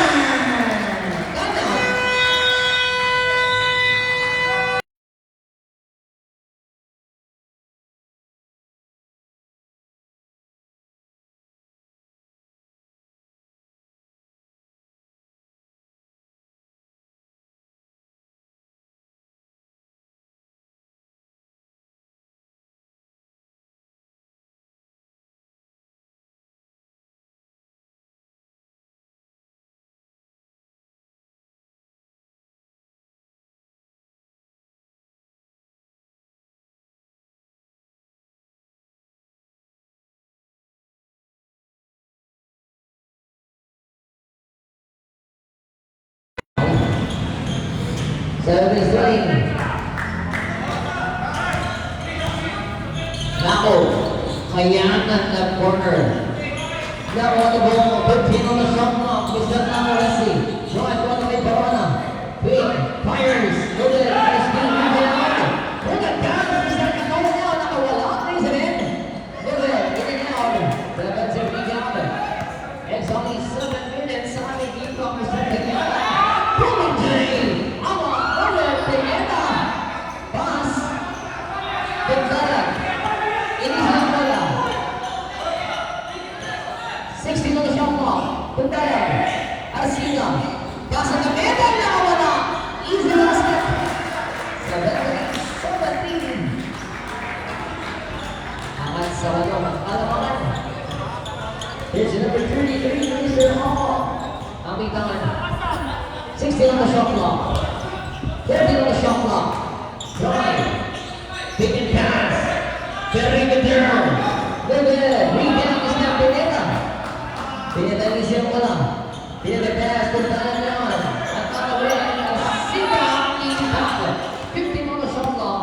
Service line. Nako, Kayanan left corner. Now on the ball, 15 on the shot clock. Mr. Namoresi. Drive on the Barona. Big fires. Look at it. Nice team. Look at that. Mr. Katoya now. Nakawala. Please again. Look at it. In and out. That's a big out. It's only 7 minutes. Somebody keep up Mr. Kayanan. Pulling Jay. Pineda. Pass. Gonzaga. Inisa ang bola. 16 on the shot clock. Gonzaga. Arcina. Pass ang Pineda. Nakawala. Easy basket. 17. Angat sa walo. Alamangan. Here's number 33, Mr. Hall. Aming tangan. 16 on the shot clock. 13 on the shot clock. Drive. Pick and pass. Very good turn. Good. Rebound is now Pineda. Pineda ni siya wala. Pineda pass. Puntahan naman. At nakawin. Sita. Easy pass. 15 on the shot clock.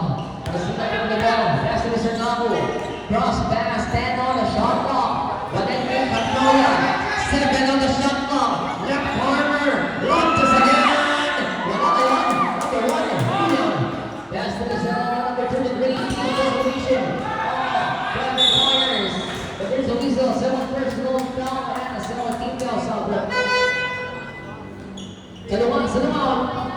Nasita yung gabang. Pass to Mr. Nabu. Cross pass. 10 on the shot clock. Walentin Katoya. 7 on the shot clock. Left corner. Launches again. Pass to the center, number 23, distribution. Traffic fires. But there's a whistle, 7 personal foul, and a 7 team foul, Southbrook. Salamat.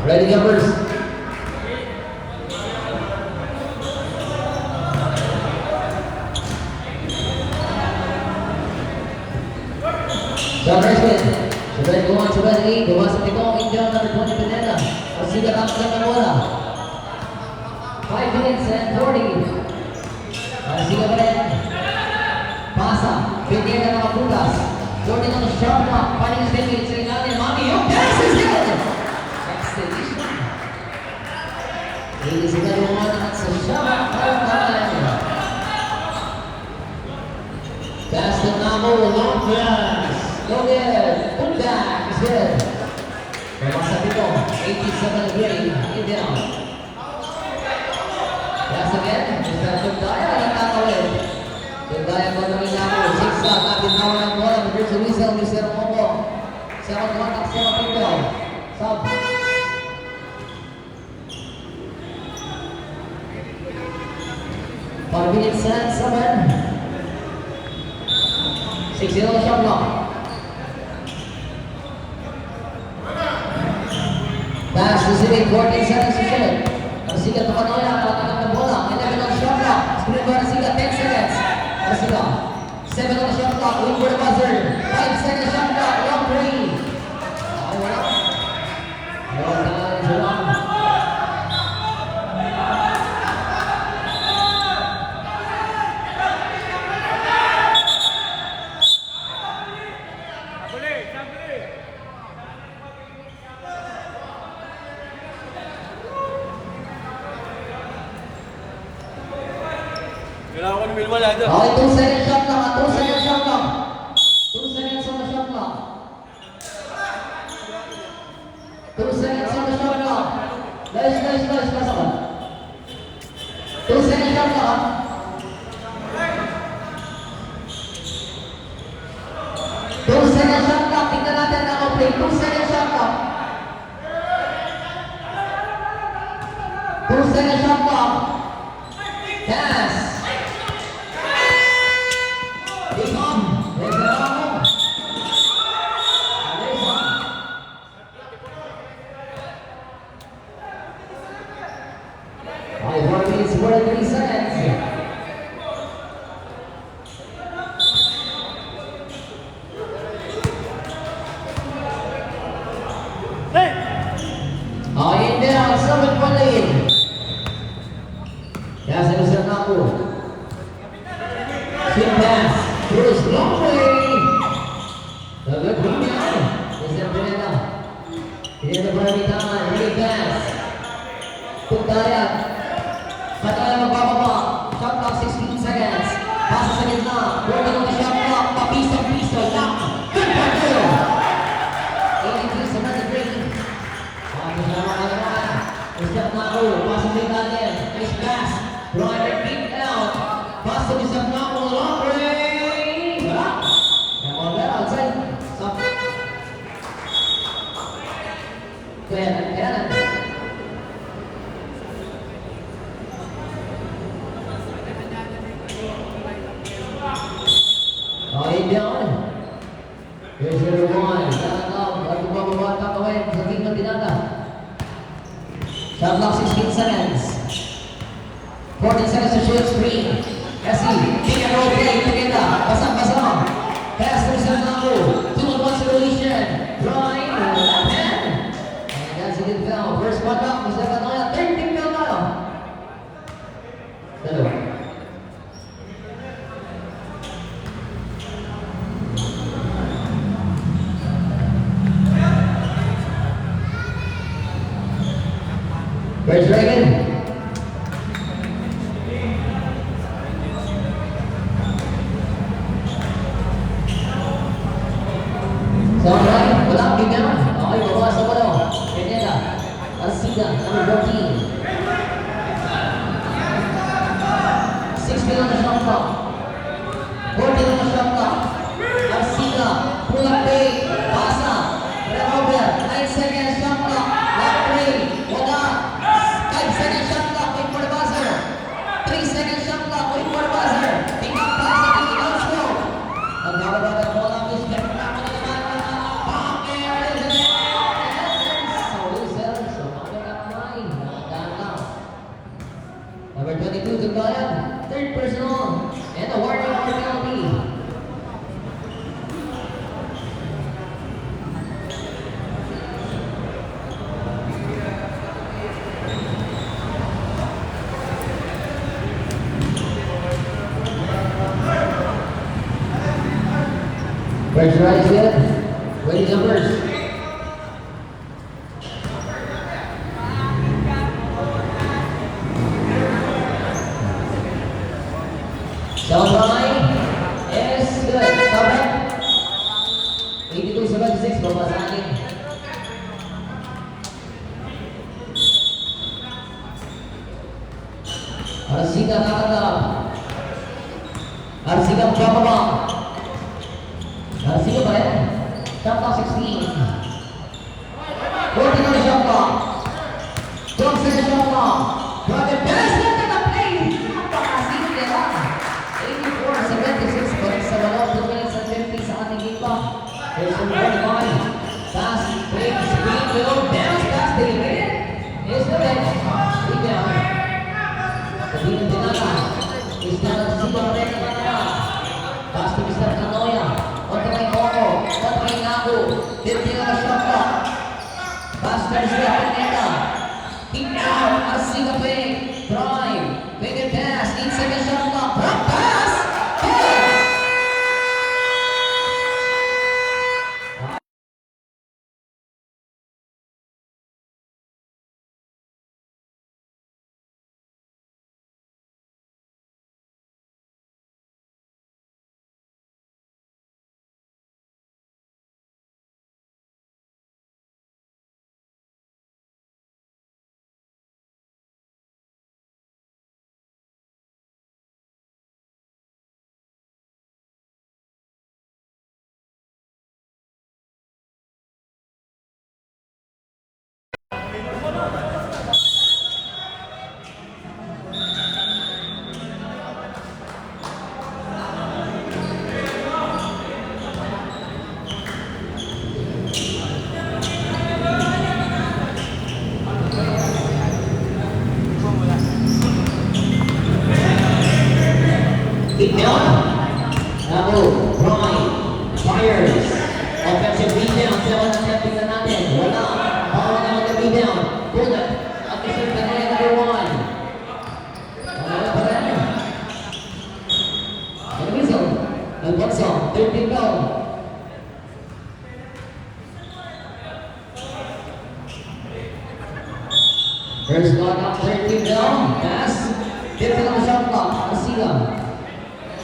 Ready, numbers? John Richmond. Subed gawa, Subed A. Gawa sa pitong Indian number 20 Pineda. Arsiga tapos ng bola. 5 minutes and 40. Arsiga pa rin. Pasa. Pineda na makaputas. Jordan on the shot clock. Finding his teammate sa ilalim. Mami, yung pass is good! Exhibition. Hindi sila lumawan at sa shot. Pass to Namo. Long pass. Go good. Put back. It's good. Pumasa pito. 87 grade. In down. Pass again. Mr. Tugdaya. Natatawid. Tugdaya ko na rin Namo. 6-up. Kapit na ng bola. Madrid sa whistle. Mr. Momo. 7-1. 7 pito. Sub. For minutes and 7. 6-0 shot clock. Pass receiving 14 seconds to shoot. Arsiga to Kanoya, nakatanggap ng bola. 11 on the shot clock. Screen by Arsiga, 10 seconds. Arsiga, 7 on the shot clock. Win for the buzzer. 5 seconds shot clock. Long three. Okay, wala. Wala tayo sa long. Sabuli, sabuli. Kailangan ko ni Wilma na ito. Okay, 2 seconds shot clock. 2 seconds shot clock. 2 seconds on the shot clock. 2 seconds on the shot clock. Guys, pasok. 2 seconds shot clock. 2 seconds shot clock. Tingnan natin na play. 2 seconds shot clock. 2 seconds shot clock. Pass. Big on. There's the Ramo. There's one. All 4 minutes, 43 seconds. In down, 7 point lead. That's it, Mr. Naku. Swing pass. Bruce, long way. The good rebound. Mr. Pineda. Pineda Bravitana, really pass. Tugdaya. Pataya magbababa. Shot clock, 16 seconds. Pasa sa gitna. Working on the shot clock. Papiso. Lock. Good for two. 83 sa natin breaking. Mr. Naku. Pasa sa gitna. Nice pass. Brian beat out. Pass to Mr. Naku. Long range. Come on there outside. Stop. Go ahead. Down. Here's your one. Bago bababa kakawin sa team ng Dinata. Shot clock 16 seconds. 14 seconds to shoot screen. Messi, pick and roll play together. Basang. Pass to Mr. Naku. 2-on-1 situation. Drawing. Left hand. And that's a good foul. First one up. Mr. Kanoya. 13 foul now. Dalawa. Where's Reagan? So, alright, wala, bigyan. Okay, bawa sa balo. Pineda, Arsiga, number 14. 16 on the shot clock. 14 on the shot clock. Arsiga, pull up play, pasa. Revolver, 9 seconds shot clock. Lock play, wala. 5 seconds shot clock, wait for the buzzer. 3 seconds shot clock, wait for the buzzer. Pick up pass, and it goes go. Nagbababa ng bola, Mr. Naku na naman. Pop air is in there. So, loser. So, makakamay. Nakadaan lang. Number 22, Tugbayan. Third personal. And a warning for penalty. Pressurize it. Ready numbers. Sabay is good. Sabay. 82-76. Baba sa akin. Arsiga kakagap. Arsiga bababa. Arsiga ba yan? Shot clock 16. 14 on the shot clock. Johnson the shot clock. Got the best at the play. Napakasimple lang. 84-76. Balik sa wala. 2 minutes and 50 sa ating game clock. There's a 1-1. Pass, break, screen, will, bounce, pass, they hit it. Is the bench. Rebound. Kabilang Dinata. Is na nagsipa pa rin ang mga. Pass to Mr. Canoya. Kontra kay Oko. Kontra kay Naku. 15 on the shot clock. Pass to Mr. Pineda. Kick out. Arsiga Peng. Drive. Make it pass. Inside the shot clock. Drop pass. Good. Kick down. Naku, Brian, fires. Offensive rebound. Seven attempting na natin. Wala. Power naman na rebound. Bullet. At Mr. Canaya number 1. Ano pa rin? Ano whistle? Alfonso, 13 down. First got up, 13 down. Pass. 15 on the shot clock. Arsiga.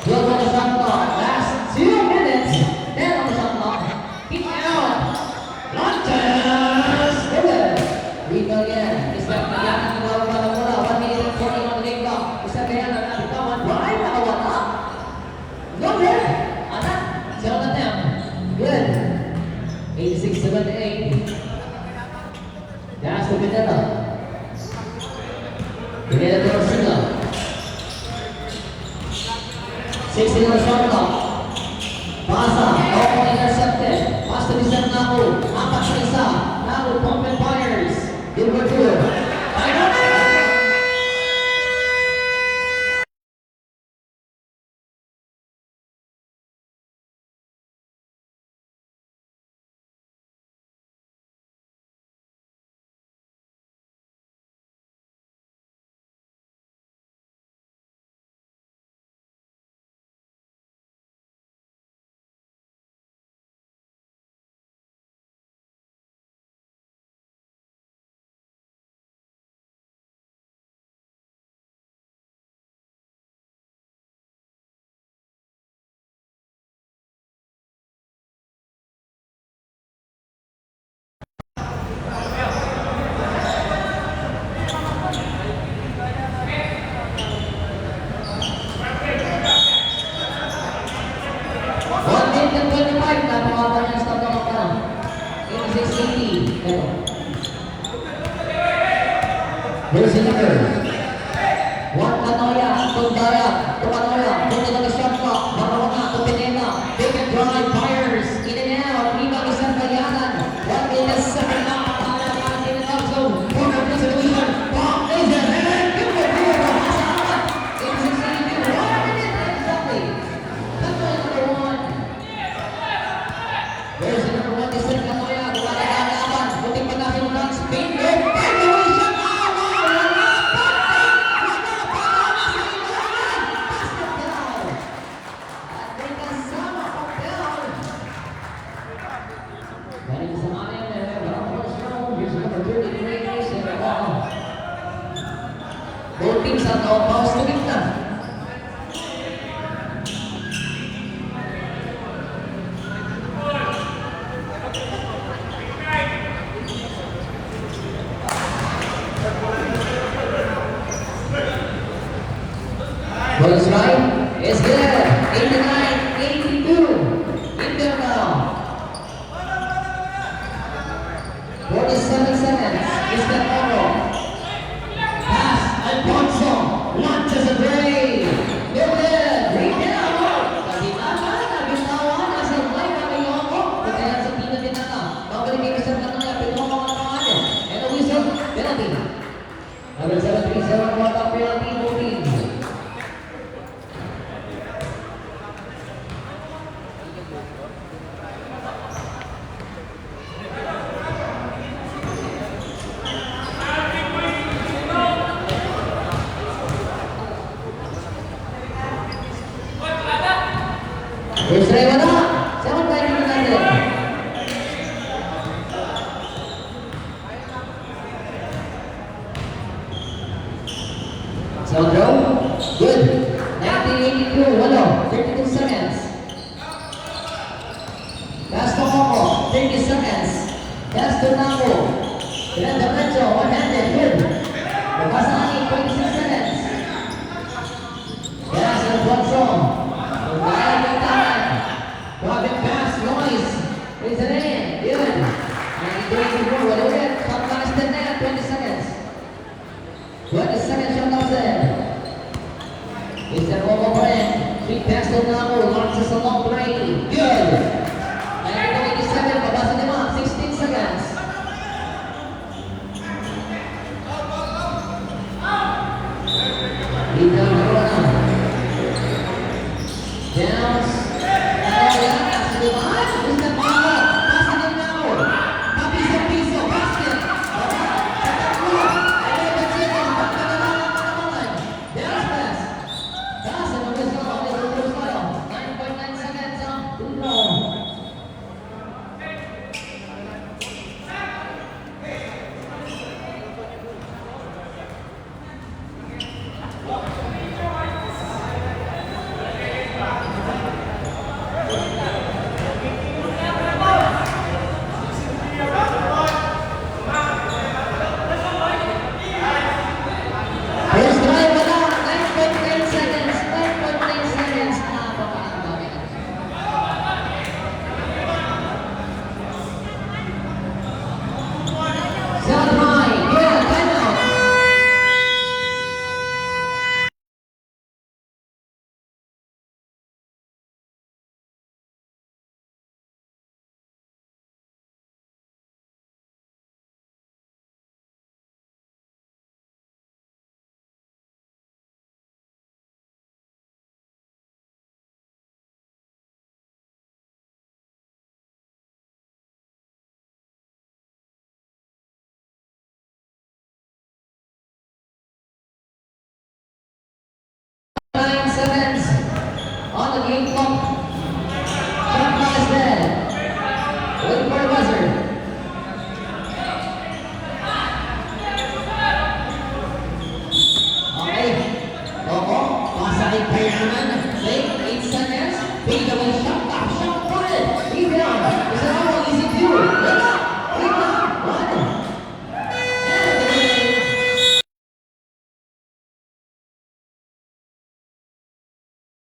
12 on the shot clock. Last 2 minutes. 10 on the shot clock. Kick out. Lantas. Good. Rebound again. Mr. Kayana nagawa pa lang mula. 1 minute and 40 on the game clock. Mr. Kayana nabitawan. Brian nakawala. Go good. Anak. 7 attempt. Good. 86-78. That's the Pineda. Pineda to Arsiga. 16 on the shot clock. Pasa. Oko intercepted. Pass to Mr. Naku. Apat sa isa. Naku, pump and fires. Gilbert Tour. There's the number. Juan Canoya, Tundaya, Tundaya, Tundaya on the shot clock. Barona, Tupinena, big and drive, fires, in and out, rebound is San Bayanan. 1 minute, 7 now, para in the top zone. Corner resolution, bomb laser, and then give it here to Hasan. 86-82, 1 minute exactly. That's number 1. There's the number 1, Mr. Canoya, Guadalajara, Buting Pagkasin ng spin, good, and the shot, team sa no-pause to gitna. Ball is right. It's good. 89-82. Inter now. 47 seconds. Is the Oro. Pass. Alfonso. Launches a break. Good. Rebound. Kabitana. Nabitawan. Nasa line kami Yoko. Kaya sa pina din na. Babalik kayo sa kanila. Pero mga pangalan. And a whistle. Penalty. Number 737. What a penalty moving. Israel wala. Siapa tayo dito natin? Sound row? Good. 1982, walo. 32 seconds. Pass to Coco. 30 seconds. Pass to Napo. Fernando Nacho, one-handed. Good. Pagpasa natin, 26 seconds. Pass to Alfonso. Pagpasa ng tahan. Robin pass, Noise. Raise it in. Good. 1984, walo ulit. Shot last in net, 20 seconds. 20 seconds shot last in. Mr. Momo pa rin. Sweet pass to Napo. Launches a long play. Good. 1987, pabasa naman. 16 seconds. Lead down the corner. Downs. Seconds on the game clock.